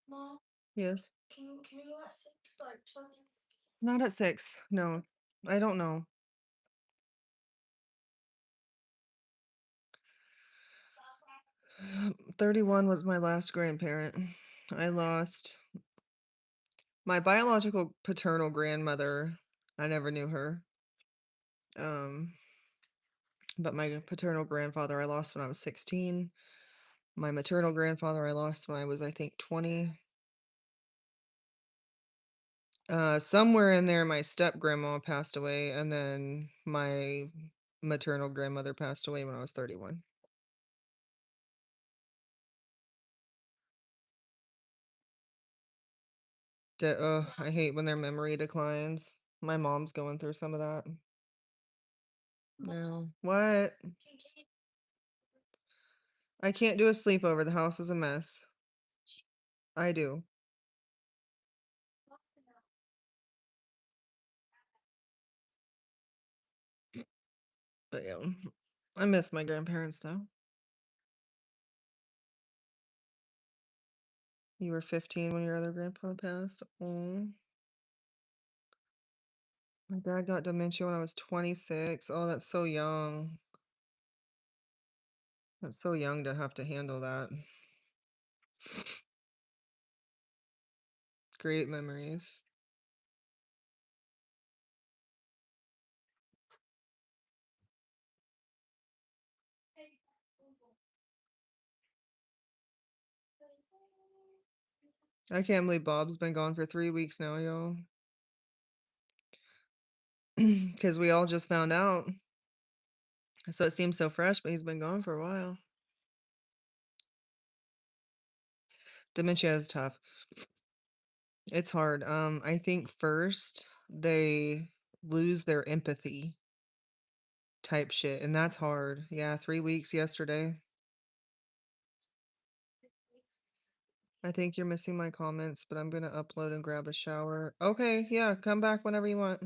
Mom, Yes. can you let six start something? Not at 6. No. I don't know. 31 was my last grandparent. I lost my biological paternal grandmother. I never knew her. Um, but my paternal grandfather I lost when I was 16. My maternal grandfather I lost when I was, I think, 20. Somewhere in there, my step grandma passed away, and then my maternal grandmother passed away when I was 31. I hate when their memory declines. My mom's going through some of that. No. What? I can't do a sleepover. The house is a mess. I do. But yeah, I miss my grandparents though. You were 15 when your other grandpa passed. Oh, my dad got dementia when I was 26. Oh, that's so young. That's so young to have to handle that. Great memories. I can't believe Bob's been gone for 3 weeks now, y'all. Because we all just found out. So it seems so fresh, but he's been gone for a while. Dementia is tough. It's hard. I think first they lose their empathy. type shit, and that's hard. Yeah, 3 weeks yesterday. I think you're missing my comments, but I'm gonna upload and grab a shower. Okay, yeah, come back whenever you want.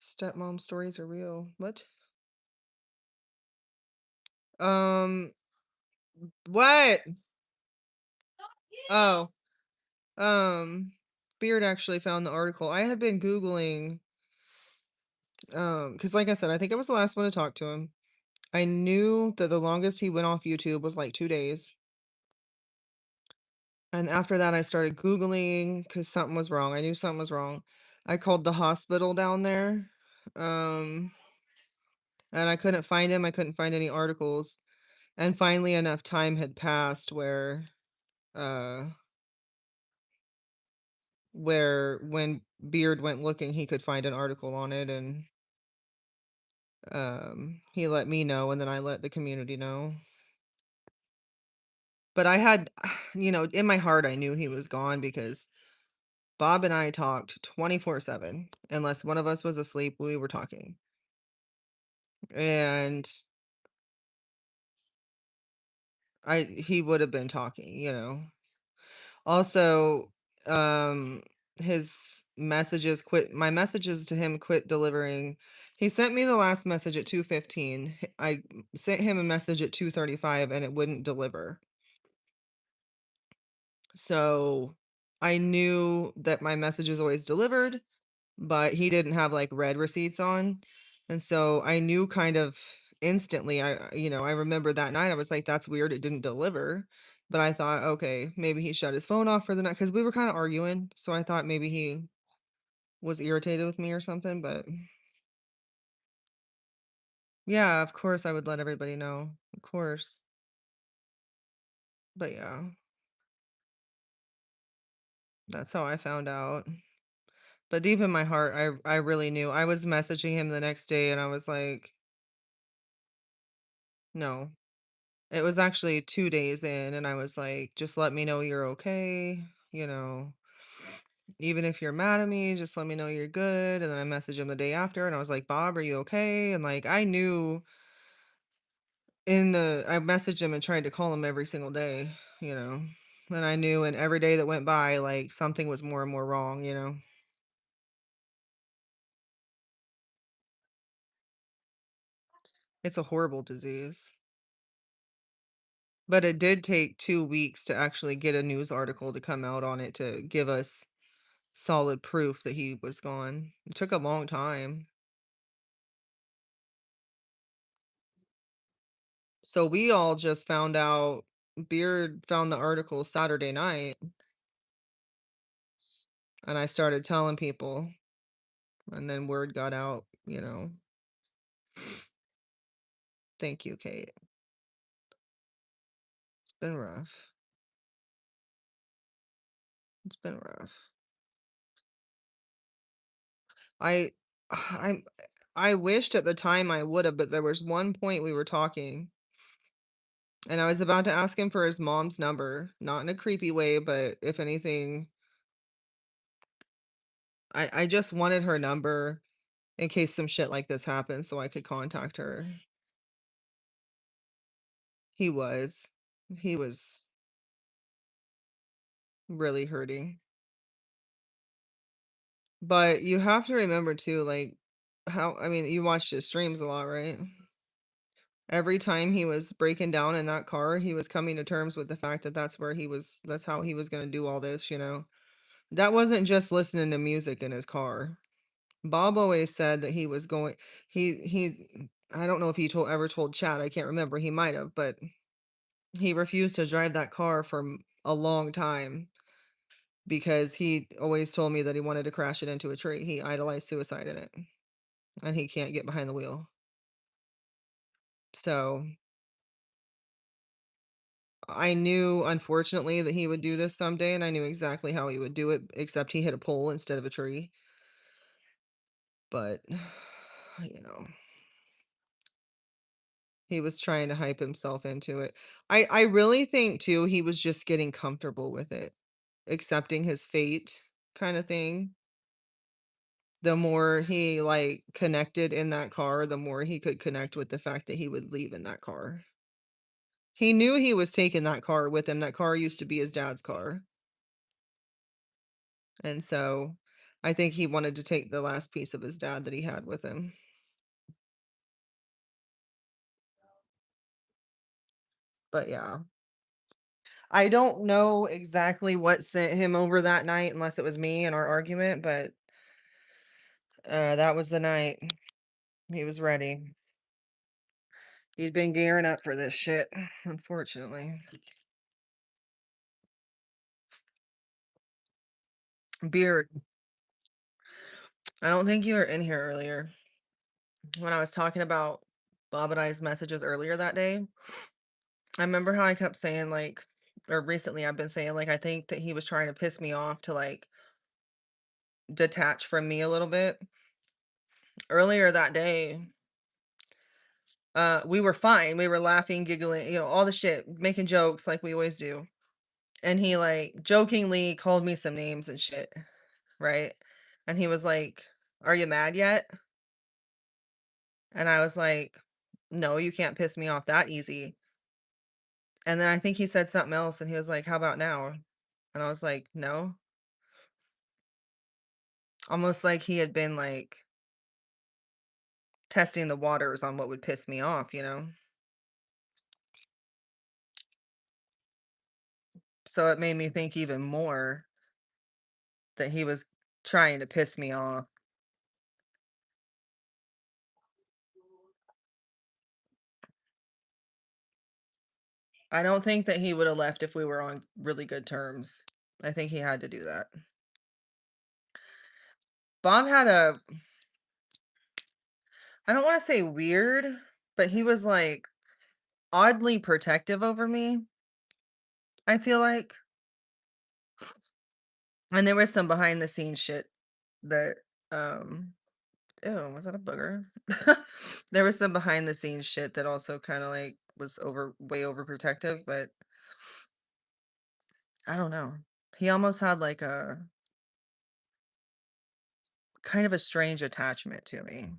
Stepmom stories are real. What? Um, what? Oh, um, Beard actually found the article. I had been Googling, because like I said, I think I was the last one to talk to him. I knew that the longest he went off YouTube was like 2 days. And after that, I started Googling because something was wrong. I knew something was wrong. I called the hospital down there, um, and I couldn't find him. I couldn't find any articles. And finally, enough time had passed uh, where when Beard went looking, he could find an article on it, and he let me know, and then I let the community know. But I had, in my heart, I knew he was gone because Bob and I talked 24/7. Unless one of us was asleep, we were talking. And he would have been talking. Also, um, his messages quit my messages to him quit delivering. He sent me the last message at 2:15. I sent him a message at 2:35 and it wouldn't deliver. So I knew that my messages always delivered, but he didn't have like red receipts on. And so I knew kind of instantly. I remember that night I was like, that's weird, it didn't deliver. But I thought, okay, maybe he shut his phone off for the night because we were kind of arguing. So I thought maybe he was irritated with me or something. But yeah, of course I would let everybody know. Of course. But yeah, that's how I found out. But deep in my heart, I really knew. I was messaging him the next day and I was like, no. It was actually 2 days in, and I was like, "Just let me know you're okay, you know, even if you're mad at me, just let me know you're good." And then I messaged him the day after, and I was like, "Bob, are you okay?" And, like, I knew I messaged him and tried to call him every single day, you know, and I knew and every day that went by, like, something was more and more wrong. It's a horrible disease. But it did take 2 weeks to actually get a news article to come out on it to give us solid proof that he was gone. It took a long time. So we all just found out. Beard found the article Saturday night, and I started telling people, and then word got out. Thank you, Kate. It's been rough. It's been rough. I I I wished at the time I would have, but there was one point we were talking, and I was about to ask him for his mom's number, not in a creepy way, but if anything, I just wanted her number in case some shit like this happens so I could contact her. He was. He was really hurting. But you have to remember too, like, you watched his streams a lot, right? Every time he was breaking down in that car, he was coming to terms with the fact that that's how he was gonna do all this. That wasn't just listening to music in his car. Bob always said that he was going I don't know if he ever told Chad, I can't remember, he might have, but he refused to drive that car for a long time because he always told me that he wanted to crash it into a tree. He idolized suicide in it, and he can't get behind the wheel. So I knew, unfortunately, that he would do this someday, and I knew exactly how he would do it, except he hit a pole instead of a tree. But, you know, he was trying to hype himself into it. I really think too he was just getting comfortable with it, accepting his fate kind of thing. the more he, like, connected in that car, the more he could connect with the fact that he would leave in that car. He knew he was taking that car with him. That car used to be his dad's car. And so I think he wanted to take the last piece of his dad that he had with him. But yeah. I don't know exactly what sent him over that night unless it was me and our argument, but that was the night. He was ready. He'd been gearing up for this shit, unfortunately. Beard. I don't think you were in here earlier when I was talking about Bob and I's messages earlier that day. I remember how I kept saying, like, or recently I've been saying, like, I think that he was trying to piss me off to, like, detach from me a little bit. Earlier that day, we were fine. We were laughing, giggling, all the shit, making jokes like we always do. And he, like, jokingly called me some names and shit, right? And he was like, "Are you mad yet?" And I was like, "No, you can't piss me off that easy." And then I think he said something else and he was like, "How about now?" And I was like, "No." Almost like he had been, like, testing the waters on what would piss me off, you know? So it made me think even more that he was trying to piss me off. I don't think that he would have left if we were on really good terms. I think he had to do that. Bob had a, I don't want to say weird, but he was like oddly protective over me, I feel like. And there was some behind the scenes shit that, um, ew, was that a booger? There was some behind the scenes shit that also kind of like was way overprotective, but I don't know. He almost had like a kind of a strange attachment to me.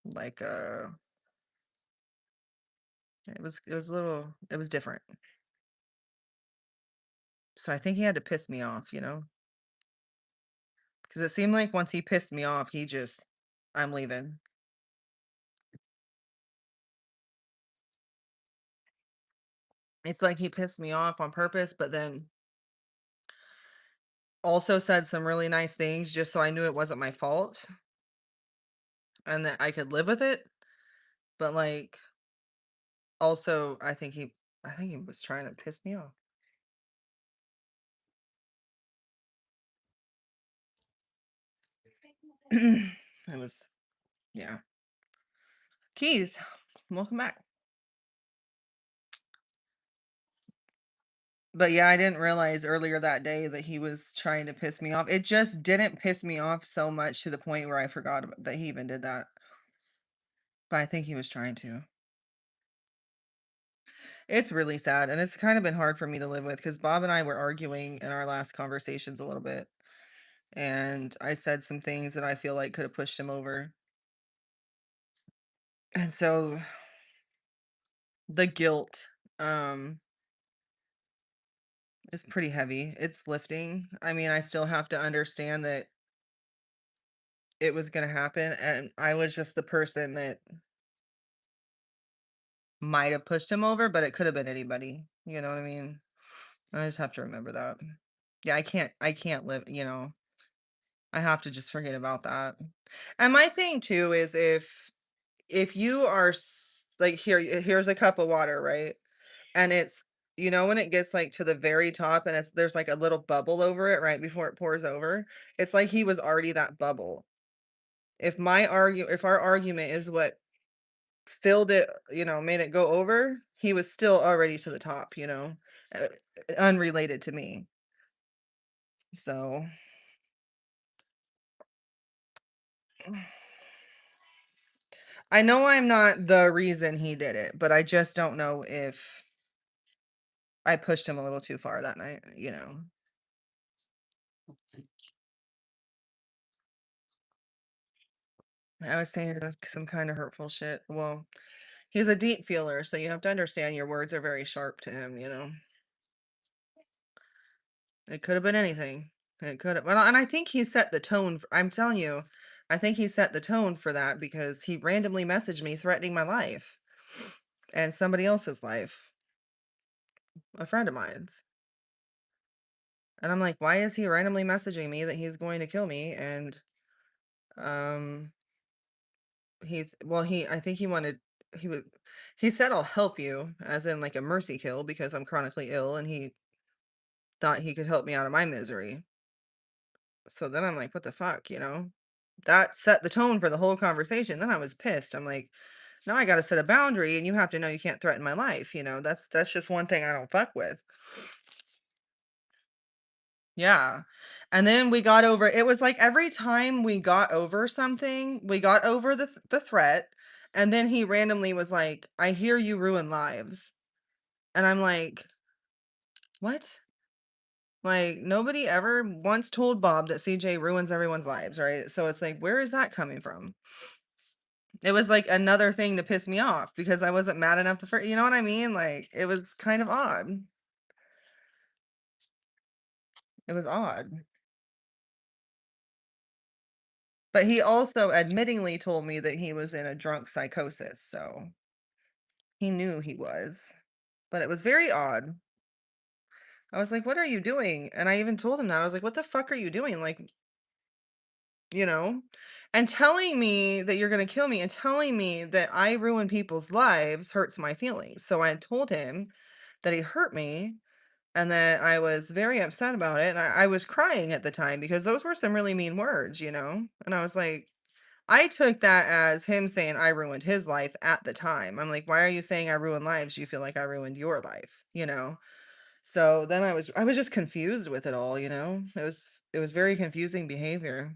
Like it was a little it was different. So I think he had to piss me off, because it seemed like once he pissed me off, he just I'm leaving. It's like he pissed me off on purpose, but then also said some really nice things just so I knew it wasn't my fault and that I could live with it. But like also I think he was trying to piss me off. It was yeah. Keys, welcome back. But yeah, I didn't realize earlier that day that he was trying to piss me off. It just didn't piss me off so much to the point where I forgot that he even did that. But I think he was trying to. It's really sad, and it's kind of been hard for me to live with because Bob and I were arguing in our last conversations a little bit, and I said some things that I feel like could have pushed him over. And so the guilt is pretty heavy. It's lifting. I mean, I still have to understand that it was going to happen and I was just the person that might have pushed him over, but it could have been anybody. You know what I mean? I just have to remember that. Yeah, I can't live, I have to just forget about that. And my thing too is if you are like here's a cup of water, right? And it's when it gets like to the very top and there's like a little bubble over it right before it pours over, it's like he was already that bubble. If our argument is what filled it, made it go over, he was still already to the top, uh, unrelated to me. So, I know I'm not the reason he did it, but I just don't know if I pushed him a little too far that night. I was saying some kind of hurtful shit. Well, he's a deep feeler, so you have to understand your words are very sharp to him, you know? It could have been anything. It could have, well, and I think he set the tone. I'm telling you, I think he set the tone for that because he randomly messaged me threatening my life and somebody else's life, a friend of mine's. And I'm like, why is he randomly messaging me that he's going to kill me? And um, I think he was, he said, I'll help you, as in like a mercy kill because I'm chronically ill, and he thought he could help me out of my misery. So then I'm like, what the fuck, you know? That set the tone for the whole conversation. Then I was pissed. I'm like, now I got to set a boundary, and you have to know you can't threaten my life. You know, that's just one thing I don't fuck with. Yeah. And then we got over, it was like every time we got over something, we got over the threat, and then he randomly was like, "I hear you ruin lives." And I'm like, "What?" Like nobody ever once told Bob that CJ ruins everyone's lives, right? So it's like, where is that coming from? It was like another thing to piss me off because I wasn't mad enough to you know what I mean? Like it was kind of odd. It was odd. But he also admittingly told me that he was in a drunk psychosis, so he knew he was. But it was very odd. I was like, "What are you doing?" And I even told him that. I was like, "What the fuck are you doing?" Like, you know? And telling me that you're gonna kill me and telling me that I ruin people's lives hurts my feelings. So I told him that he hurt me and that I was very upset about it. And I was crying at the time because those were some really mean words, you know? And I was like, I took that as him saying I ruined his life at the time. I'm like, why are you saying I ruined lives? You feel like I ruined your life, you know? So then I was just confused with it all, you know? It was very confusing behavior.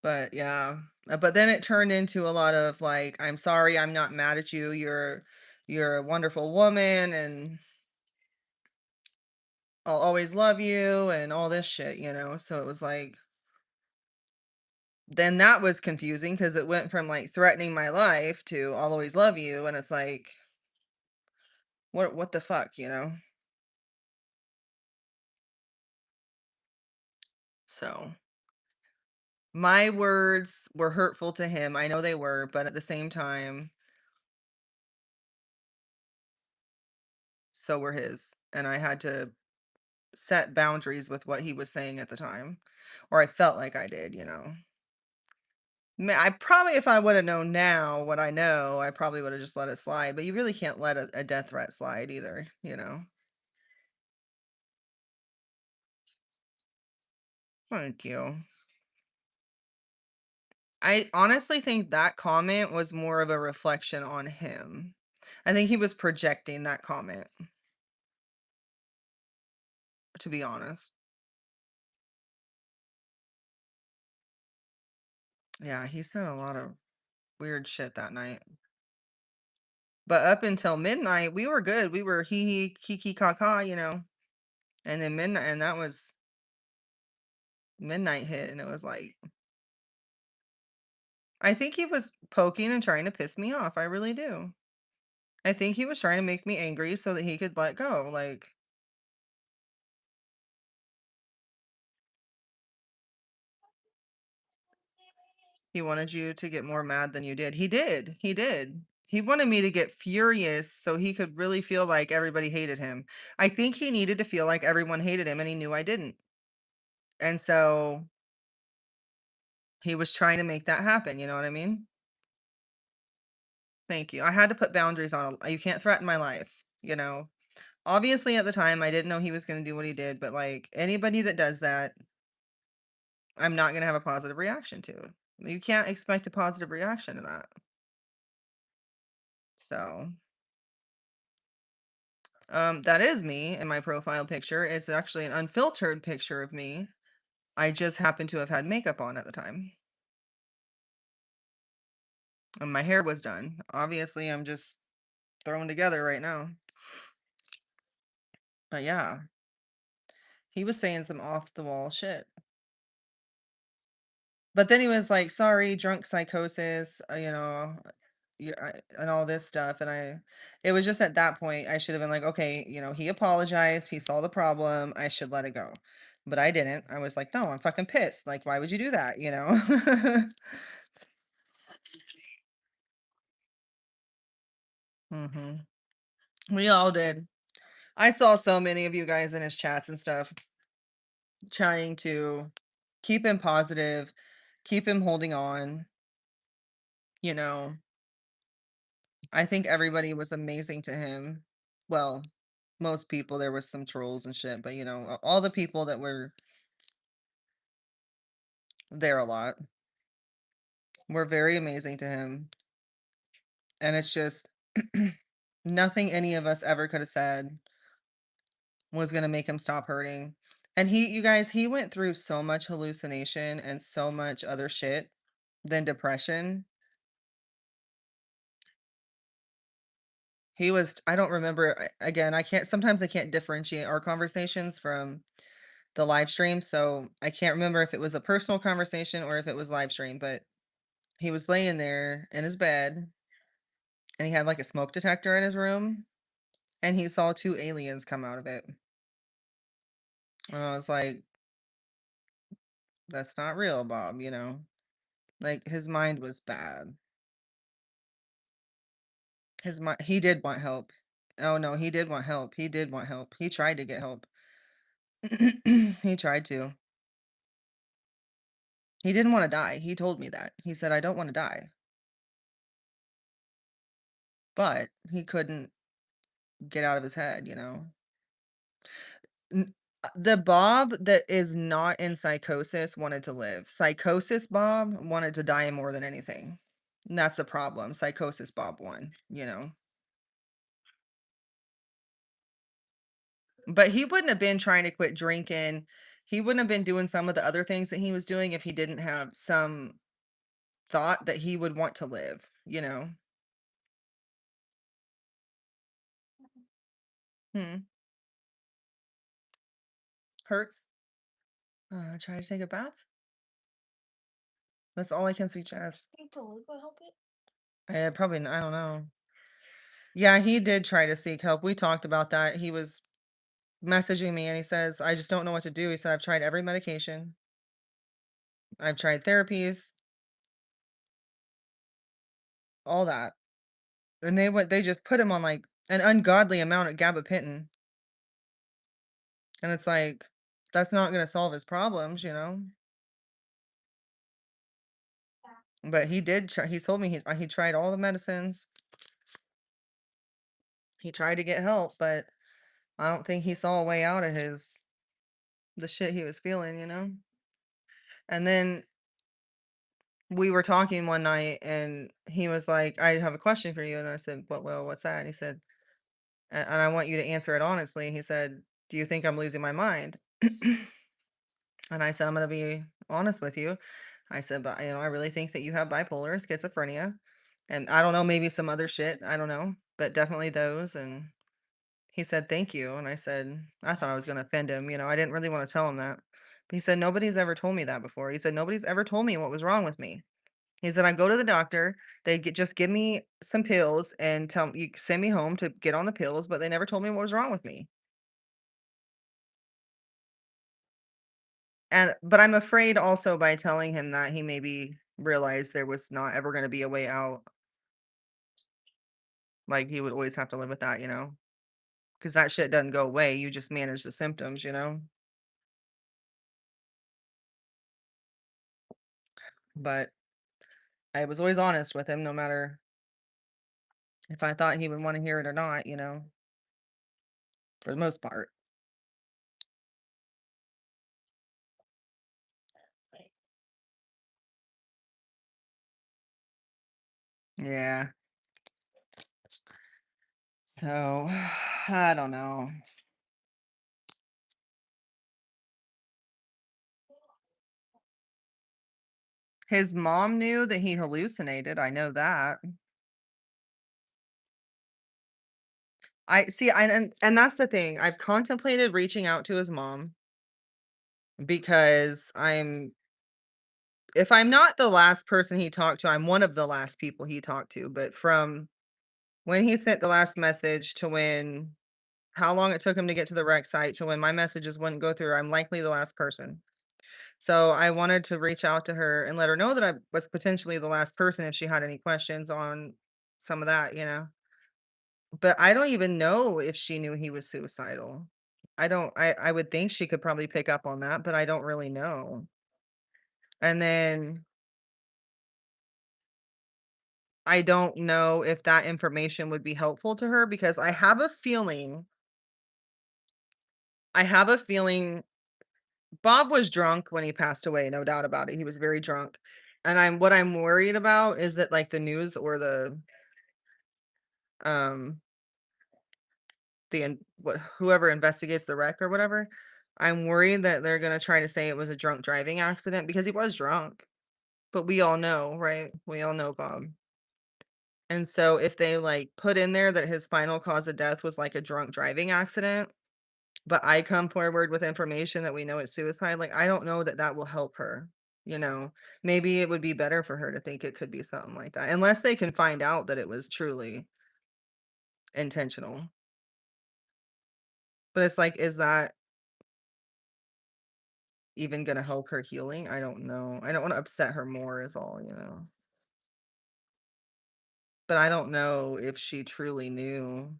But yeah. But then it turned into a lot of like, I'm sorry, I'm not mad at you. You're a wonderful woman and I'll always love you and all this shit, you know? So it was like, then that was confusing because it went from like threatening my life to I'll always love you. And it's like, what the fuck, you know? So my words were hurtful to him. I know they were, but at the same time, so were his. And I had to set boundaries with what he was saying at the time, or I felt like I did, you know. I probably, if I would have known now what I know, I probably would have just let it slide. But you really can't let a death threat slide either, you know. Thank you. I honestly think that comment was more of a reflection on him. I think he was projecting that comment, to be honest. Yeah, he said a lot of weird shit that night. But up until midnight, we were good. We were hee hee kiki kaka, you know. And then midnight, and that was midnight hit, and it was like, I think he was poking and trying to piss me off. I really do. I think he was trying to make me angry so that he could let go. Like, he wanted you to get more mad than you did. He did. He did. He wanted me to get furious so he could really feel like everybody hated him. I think he needed to feel like everyone hated him and he knew I didn't. And so he was trying to make that happen, you know what I mean? Thank you. I had to put boundaries on you can't threaten my life, you know? Obviously, at the time, I didn't know he was gonna do what he did, but, like, anybody that does that, I'm not gonna have a positive reaction to. You can't expect a positive reaction to that. So, that is me in my profile picture. It's actually an unfiltered picture of me. I just happen to have had makeup on at the time, and my hair was done. Obviously, I'm just thrown together right now. But yeah. He was saying some off the wall shit. But then he was like, "Sorry, drunk psychosis, and all this stuff." And it was just at that point I should have been like, "Okay, he apologized. He saw the problem. I should let it go." But I didn't. I was like, "No, I'm fucking pissed. Like, why would you do that?" hmm We all did. I saw so many of you guys in his chats and stuff trying to keep him positive, keep him holding on. You know, I think everybody was amazing to him. Well, most people, there was some trolls and shit, but all the people that were there a lot were very amazing to him. And it's just nothing any of us ever could have said was going to make him stop hurting. And you guys, he went through so much hallucination and so much other shit than depression. I don't remember, again, sometimes I can't differentiate our conversations from the live stream, so I can't remember if it was a personal conversation or if it was live stream, but he was laying there in his bed and he had like a smoke detector in his room and he saw two aliens come out of it. And I was like, that's not real, Bob. Like his mind was bad. He did want help. Oh no, he did want help. He did want help. He tried to get help. He tried to. He didn't want to die. He told me that. He said, I don't want to die. But he couldn't get out of his head. The Bob that is not in psychosis wanted to live. Psychosis Bob wanted to die more than anything. And that's the problem. Psychosis Bob won. But he wouldn't have been trying to quit drinking. He wouldn't have been doing some of the other things that he was doing if he didn't have some thought that he would want to live. Hmm. Hurts. Try to take a bath. That's all I can suggest. Think Toluca help it? I don't know. Yeah, he did try to seek help. We talked about that. He was messaging me and he says, "I just don't know what to do." He said, "I've tried every medication. I've tried therapies, all that." And they just put him on like an ungodly amount of gabapentin. And it's like, that's not going to solve his problems. But he did try, he told me he tried all the medicines. He tried to get help, but I don't think he saw a way out of the shit he was feeling. And then we were talking one night and he was like, "I have a question for you." And I said, what's that?" And he said, and I want you to answer it honestly. He said, "Do you think I'm losing my mind?" And I said, "I'm going to be honest with you." I said, "But I really think that you have bipolar, schizophrenia, and I don't know, maybe some other shit. I don't know, but definitely those." And he said, "Thank you." And I said, I thought I was going to offend him. I didn't really want to tell him that. But he said, "Nobody's ever told me that before." He said, "Nobody's ever told me what was wrong with me." He said, "I go to the doctor, just give me some pills and you send me home to get on the pills, but they never told me what was wrong with me." But I'm afraid also by telling him that he maybe realized there was not ever going to be a way out. Like he would always have to live with that. Because that shit doesn't go away. You just manage the symptoms. But I was always honest with him, no matter if I thought he would want to hear it or not, for the most part. Yeah. So I don't know. His mom knew that he hallucinated, I know that. I see, and that's the thing, I've contemplated reaching out to his mom, because if I'm not the last person he talked to, I'm one of the last people he talked to, but from when he sent the last message to when how long it took him to get to the wreck site to when my messages wouldn't go through, I'm likely the last person. So I wanted to reach out to her and let her know that I was potentially the last person if she had any questions on some of that, you know? But I don't even know if she knew he was suicidal. I would think she could probably pick up on that, but I don't really know. And then I don't know if that information would be helpful to her because I have a feeling Bob was drunk when he passed away, no doubt about it. He was very drunk. And what I'm worried about is that like the news or um whoever investigates the wreck or whatever, I'm worried that they're gonna try to say it was a drunk driving accident because he was drunk. But we all know, right? We all know Bob. And so if they like put in there that his final cause of death was like a drunk driving accident, but I come forward with information that we know it's suicide, like I don't know that that will help her, you know. Maybe it would be better for her to think it could be something like that, unless they can find out that it was truly intentional. But it's like, is that even gonna help her healing? I don't know. I don't wanna upset her more is all, you know? But I don't know if she truly knew.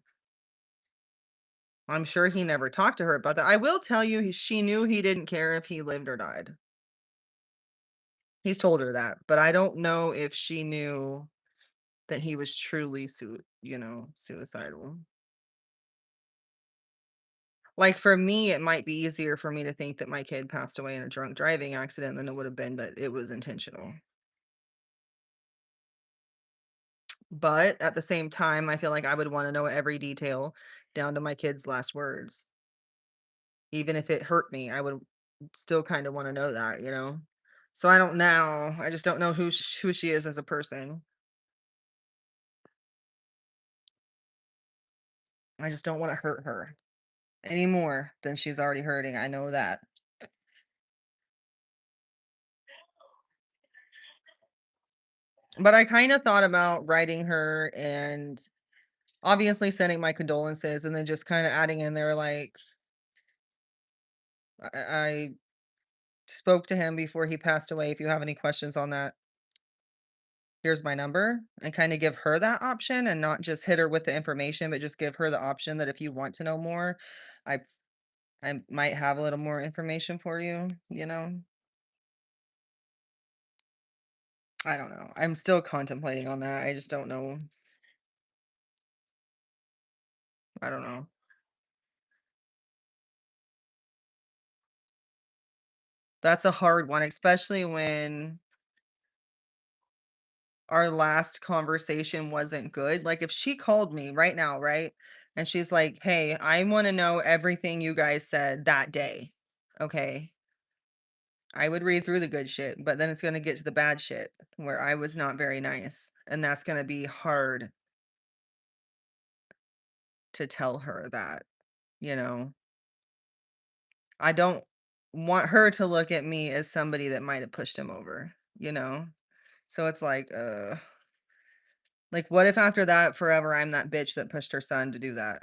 I'm sure he never talked to her about that. I will tell you, she knew he didn't care if he lived or died. He's told her that, but I don't know if she knew that he was truly suicidal. Like, for me, it might be easier for me to think that my kid passed away in a drunk driving accident than it would have been that it was intentional. But at the same time, I feel like I would wanna know every detail down to my kid's last words. Even if it hurt me, I would still kinda wanna know that, you know? So I don't know. I just don't know who she is as a person. I just don't wanna hurt her any more than she's already hurting, I know that. But I kinda thought about writing her and obviously sending my condolences and then just kinda adding in there, like, I spoke to him before he passed away. If you have any questions on that, here's my number, and kinda give her that option and not just hit her with the information, but just give her the option that if you want to know more, I I might have a little more information for you, you know? I don't know. I'm still contemplating on that. I just don't know. I don't know. That's a hard one, especially when our last conversation wasn't good. Like, if she called me right now, right? And she's like, "Hey, I wanna know everything you guys said that day." Okay. I would read through the good shit, but then it's gonna get to the bad shit where I was not very nice, and that's gonna be hard to tell her that, you know? I don't want her to look at me as somebody that might have pushed him over, you know? So it's like, what if after that forever I'm that bitch that pushed her son to do that?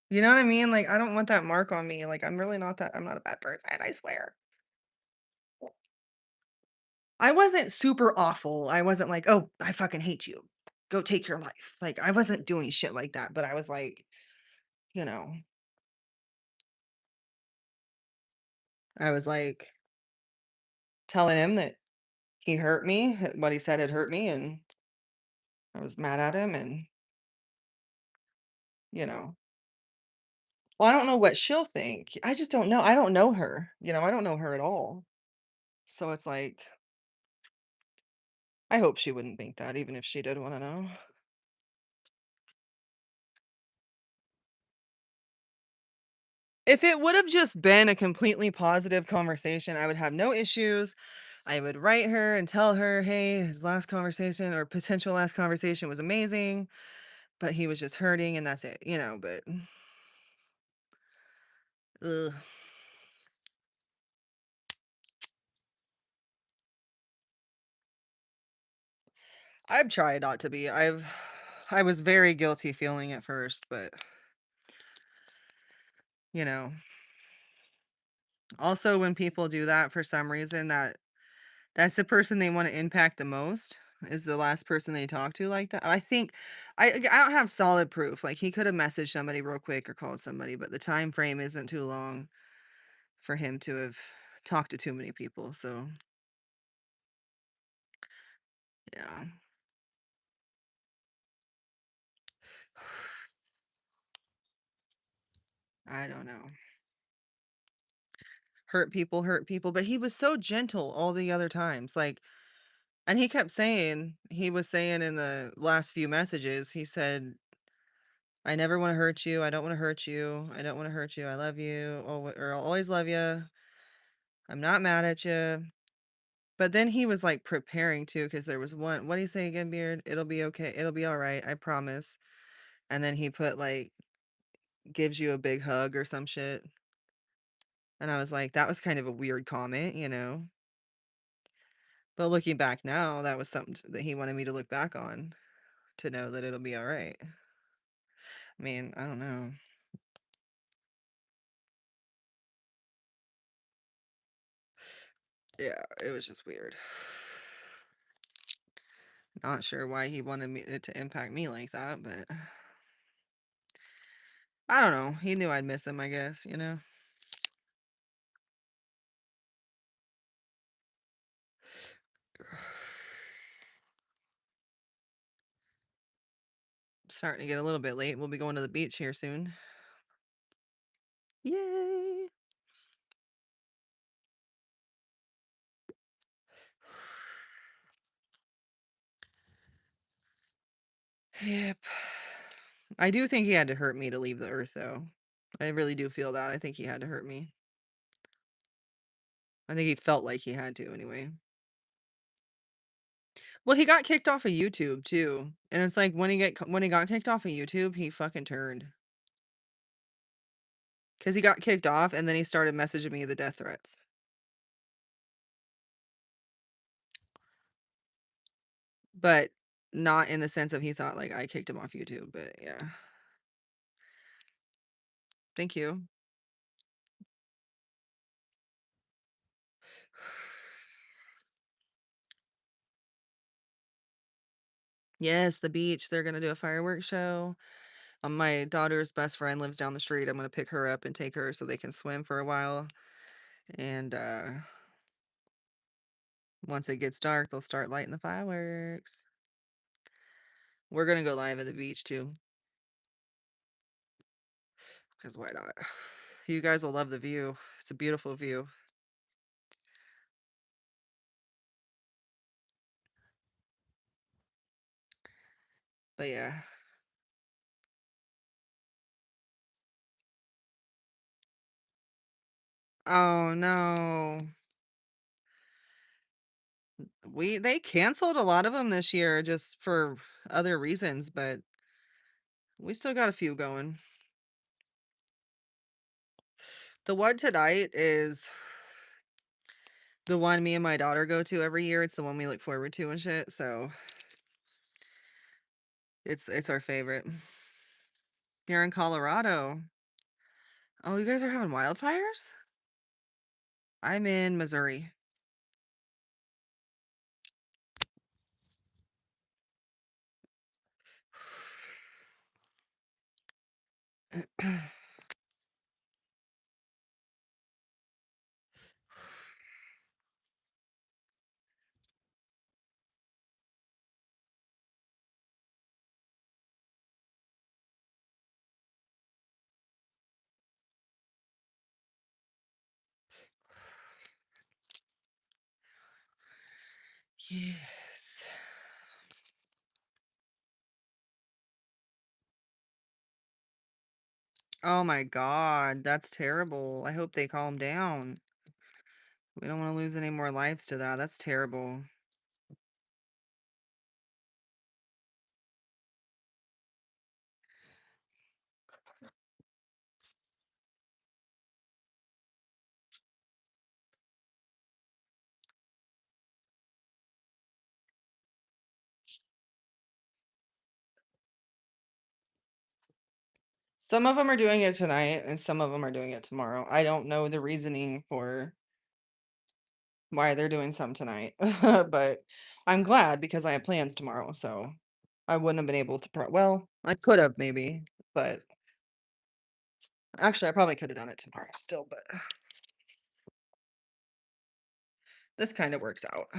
You know what I mean? Like, I don't want that mark on me. Like, I'm not a bad person, I swear. I wasn't super awful. I wasn't like, "Oh, I fucking hate you. Go take your life." Like, I wasn't doing shit like that, but I was like, you know, I was like telling him that he hurt me, what he said had hurt me, and I was mad at him and, you know. Well, I don't know what she'll think. I just don't know. I don't know her. I don't know her at all. So it's like, I hope she wouldn't think that even if she did wanna know. If it would have just been a completely positive conversation, I would have no issues. I would write her and tell her, "Hey, his last conversation or potential last conversation was amazing, but he was just hurting and that's it," but ugh. I've tried not to be. I was very guilty feeling at first, but, you know, also when people do that for some reason, that's the person they wanna impact the most, is the last person they talk to like that. I think I don't have solid proof, like, he coulda messaged somebody real quick or called somebody, but the time frame isn't too long for him to have talked to too many people, so, yeah. I don't know. Hurt people, but he was so gentle all the other times, like and he kept saying he was saying in the last few messages, he said, "I never wanna hurt you, I don't wanna hurt you, I don't wanna hurt you, I love you, or I'll always love you. I'm not mad at you." But then he was, like, preparing to, because there was one what'd he say again, Beard? "It'll be okay, it'll be alright, I promise." And then he put, like, "Gives you a big hug" or some shit, and I was like, "That was kind of a weird comment," you know? But looking back now, that was something that he wanted me to look back on, to know that it'll be alright. I mean, I don't know. Yeah, it was just weird. Not sure why he wanted me it to impact me like that, but I don't know. He knew I'd miss him, I guess, you know? Starting to get a little bit late. We'll be going to the beach here soon. Yay! Yep. I do think he had to hurt me to leave the earth, though. I really do feel that. I think he had to hurt me. I think he felt like he had to anyway. Well, he got kicked off of YouTube too, and it's like when he got kicked off of YouTube, he fucking turned. 'Cause he got kicked off, and then he started messaging me the death threats. But not in the sense of he thought, like, I kicked him off YouTube, but yeah. Thank you. Yes, the beach, they're gonna do a fireworks show. My daughter's best friend lives down the street. I'm gonna pick her up and take her so they can swim for a while, and, once it gets dark, they'll start lighting the fireworks. We're gonna go live at the beach too, 'cause why not? You guys will love the view. It's a beautiful view. But yeah. Oh, no. They canceled a lot of them this year just for other reasons, but we still got a few going. The one tonight is the one me and my daughter go to every year. It's the one we look forward to and shit, so it's our favorite. You're in Colorado. Oh, you guys are having wildfires? I'm in Missouri. Yes. Oh my god, that's terrible. I hope they calm down. We don't wanna lose any more lives to that. That's terrible. Some of them are doing it tonight, and some of them are doing it tomorrow. I don't know the reasoning for why they're doing some tonight, but I'm glad because I have plans tomorrow, so I wouldn't have been able to well, I could have maybe, but actually, I probably could have done it tomorrow still, but this kinda works out.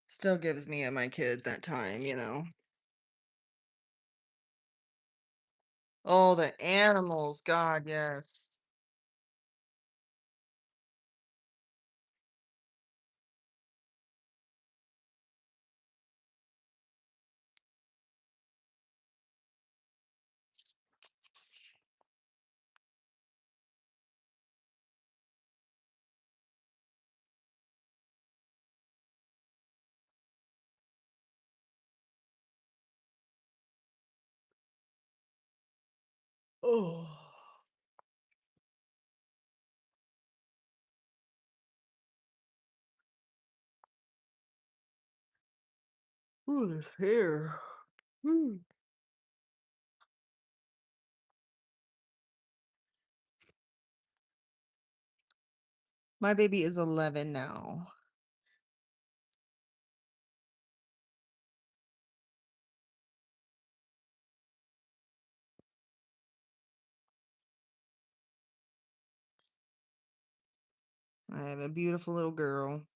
Still gives me and my kid that time, you know? Oh, the animals, god, yes. Oh. Ooh, this hair. Ooh. My baby is 11 now. I have a beautiful little girl.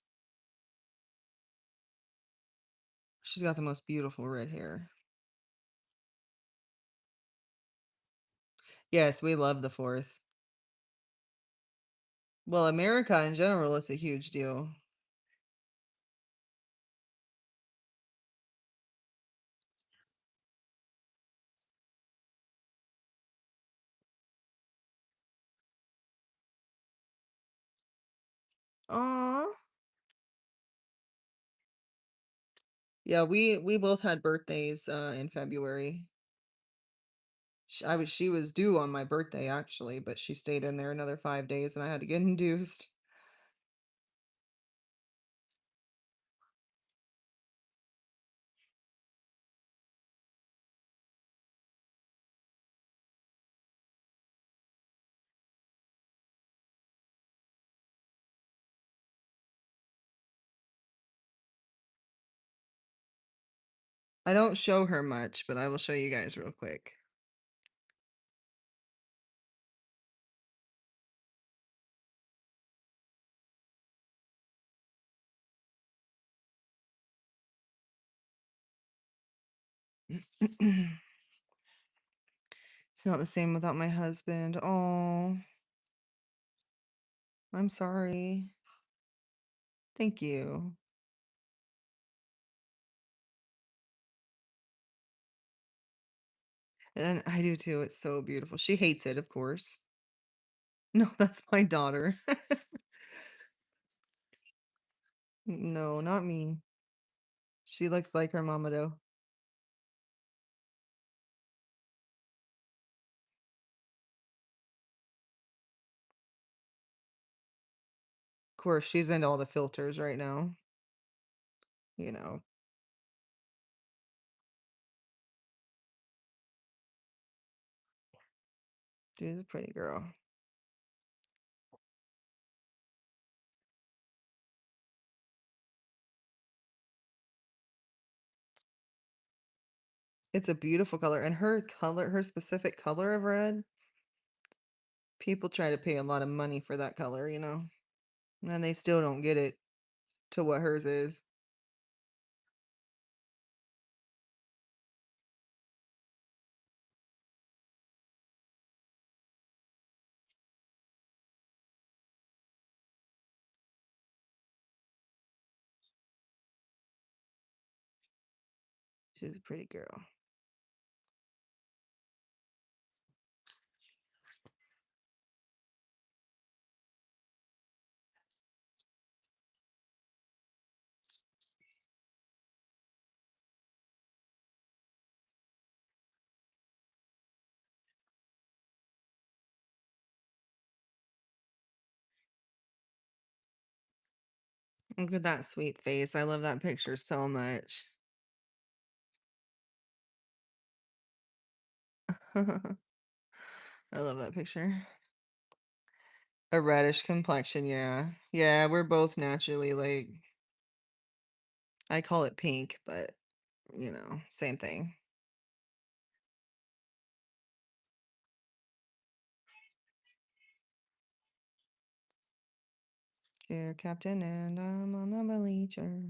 She's got the most beautiful red hair. Yes, we love the 4th. Well, America in general is a huge deal. Aw. Yeah, we both had birthdays, in February. She was due on my birthday, actually, but she stayed in there another 5 days, and I had to get induced. I don't show her much, but I will show you guys real quick. It's not the same without my husband. Oh, I'm sorry. Thank you. And I do too. It's so beautiful. She hates it, of course. No, that's my daughter. No, not me. She looks like her mama though. Of course, she's into all the filters right now. You know, she's a pretty girl. It's a beautiful color, and her specific color of red, people try to pay a lot of money for that color, you know, and they still don't get it to what hers is. She's a pretty girl. Look at that sweet face. I love that picture so much. I love that picture. A reddish complexion, yeah. Yeah, we're both naturally like I call it pink, but same thing. Dear Captain, and I'm on the bleacher.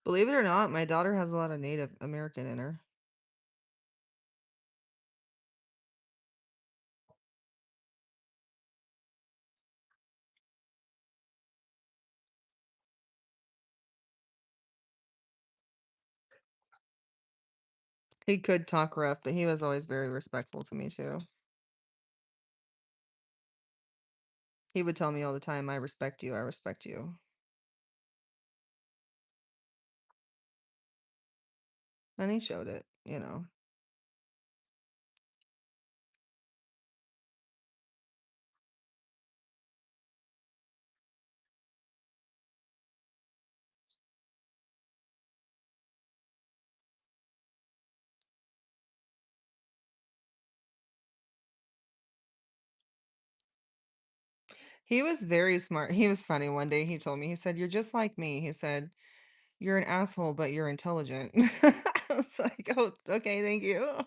Believe it or not, my daughter has a lot of Native American in her. He could talk rough, but he was always very respectful to me too. He would tell me all the time, I respect you, I respect you. And he showed it. He was very smart. He was funny. One day he told me, he said, "You're just like me." He said, "You're an asshole, but you're intelligent." I was like, "Oh, okay, thank you."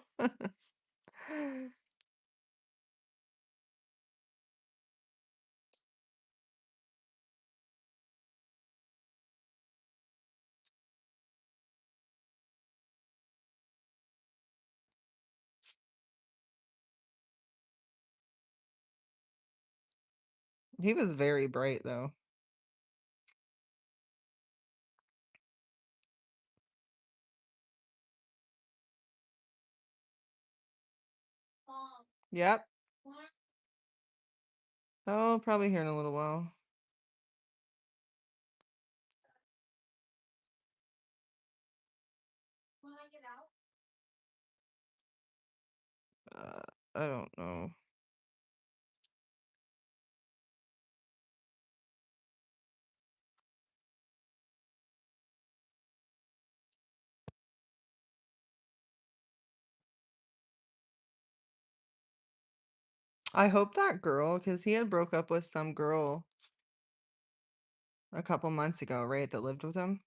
He was very bright though. Mom, Yep. when Oh, probably here in a little while. I get out, Uh, I don't know. I hope that girl, because he had broke up with some girl a couple months ago, right, that lived with him.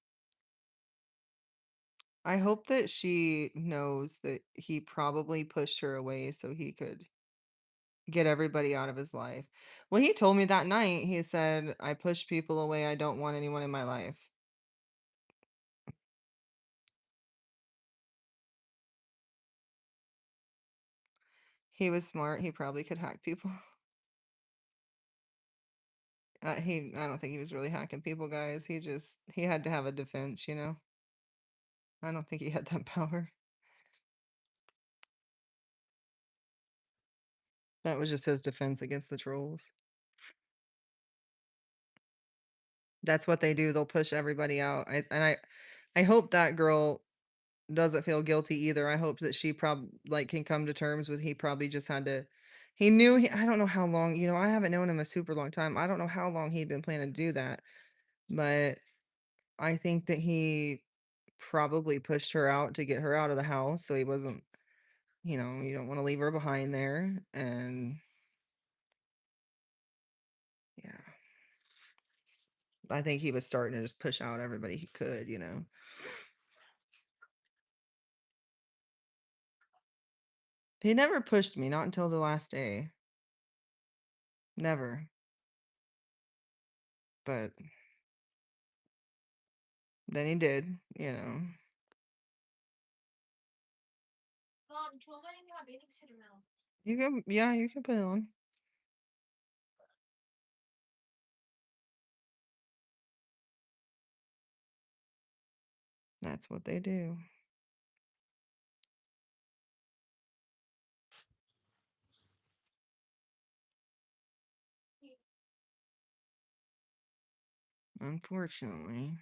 I hope that she knows that he probably pushed her away so he could get everybody out of his life. Well, he told me that night, he said, "I push people away. I don't want anyone in my life." He was smart. He probably could hack people. I don't think he was really hacking people, guys. He had to have a defense. I don't think he had that power. That was just his defense against the trolls. That's what they do. They'll push everybody out. I hope that girl doesn't feel guilty either. I hope that she like can come to terms with he probably just had to he knew I don't know how long, I haven't known him a super long time. I don't know how long he'd been planning to do that, but I think that he probably pushed her out to get her out of the house so he wasn't, you don't want to leave her behind there and yeah. I think he was starting to just push out everybody he could. He never pushed me, not until the last day. Never. But then he did. Mom, do you want me to get my bathing suit or no? You can, yeah, you can put it on. That's what they do. Unfortunately.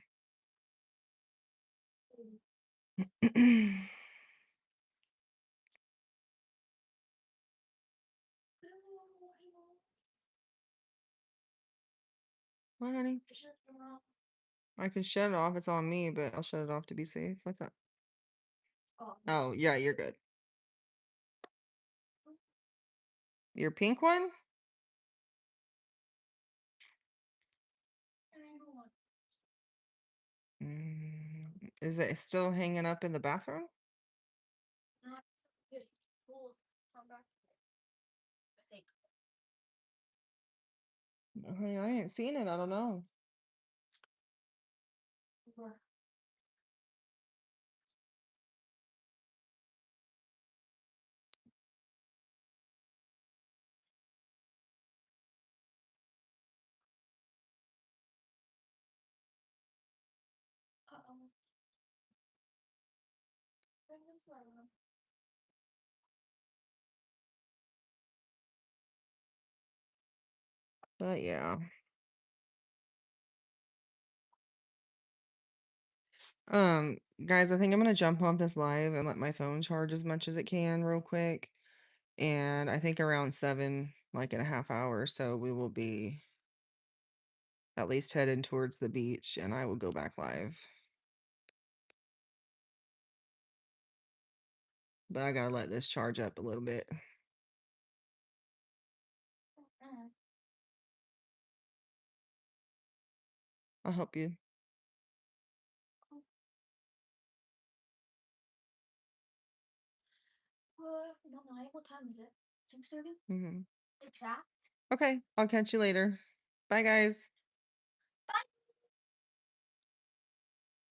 What, honey? I can shut it off. It's on me, but I'll shut it off to be safe. What's up? Oh, yeah, you're good. Your pink one? Is it still hanging up in the bathroom? Honey, I ain't seen it. I don't know. But yeah. Guys, I think I'm gonna jump off this live and let my phone charge as much as it can real quick. And I think around 7, like in a half hour or so, we will be at least heading towards the beach and I will go back live. But I gotta let this charge up a little bit. I'll help you. What time is it? 6:30? Mm-hmm. Exact? Okay, I'll catch you later. Bye, guys.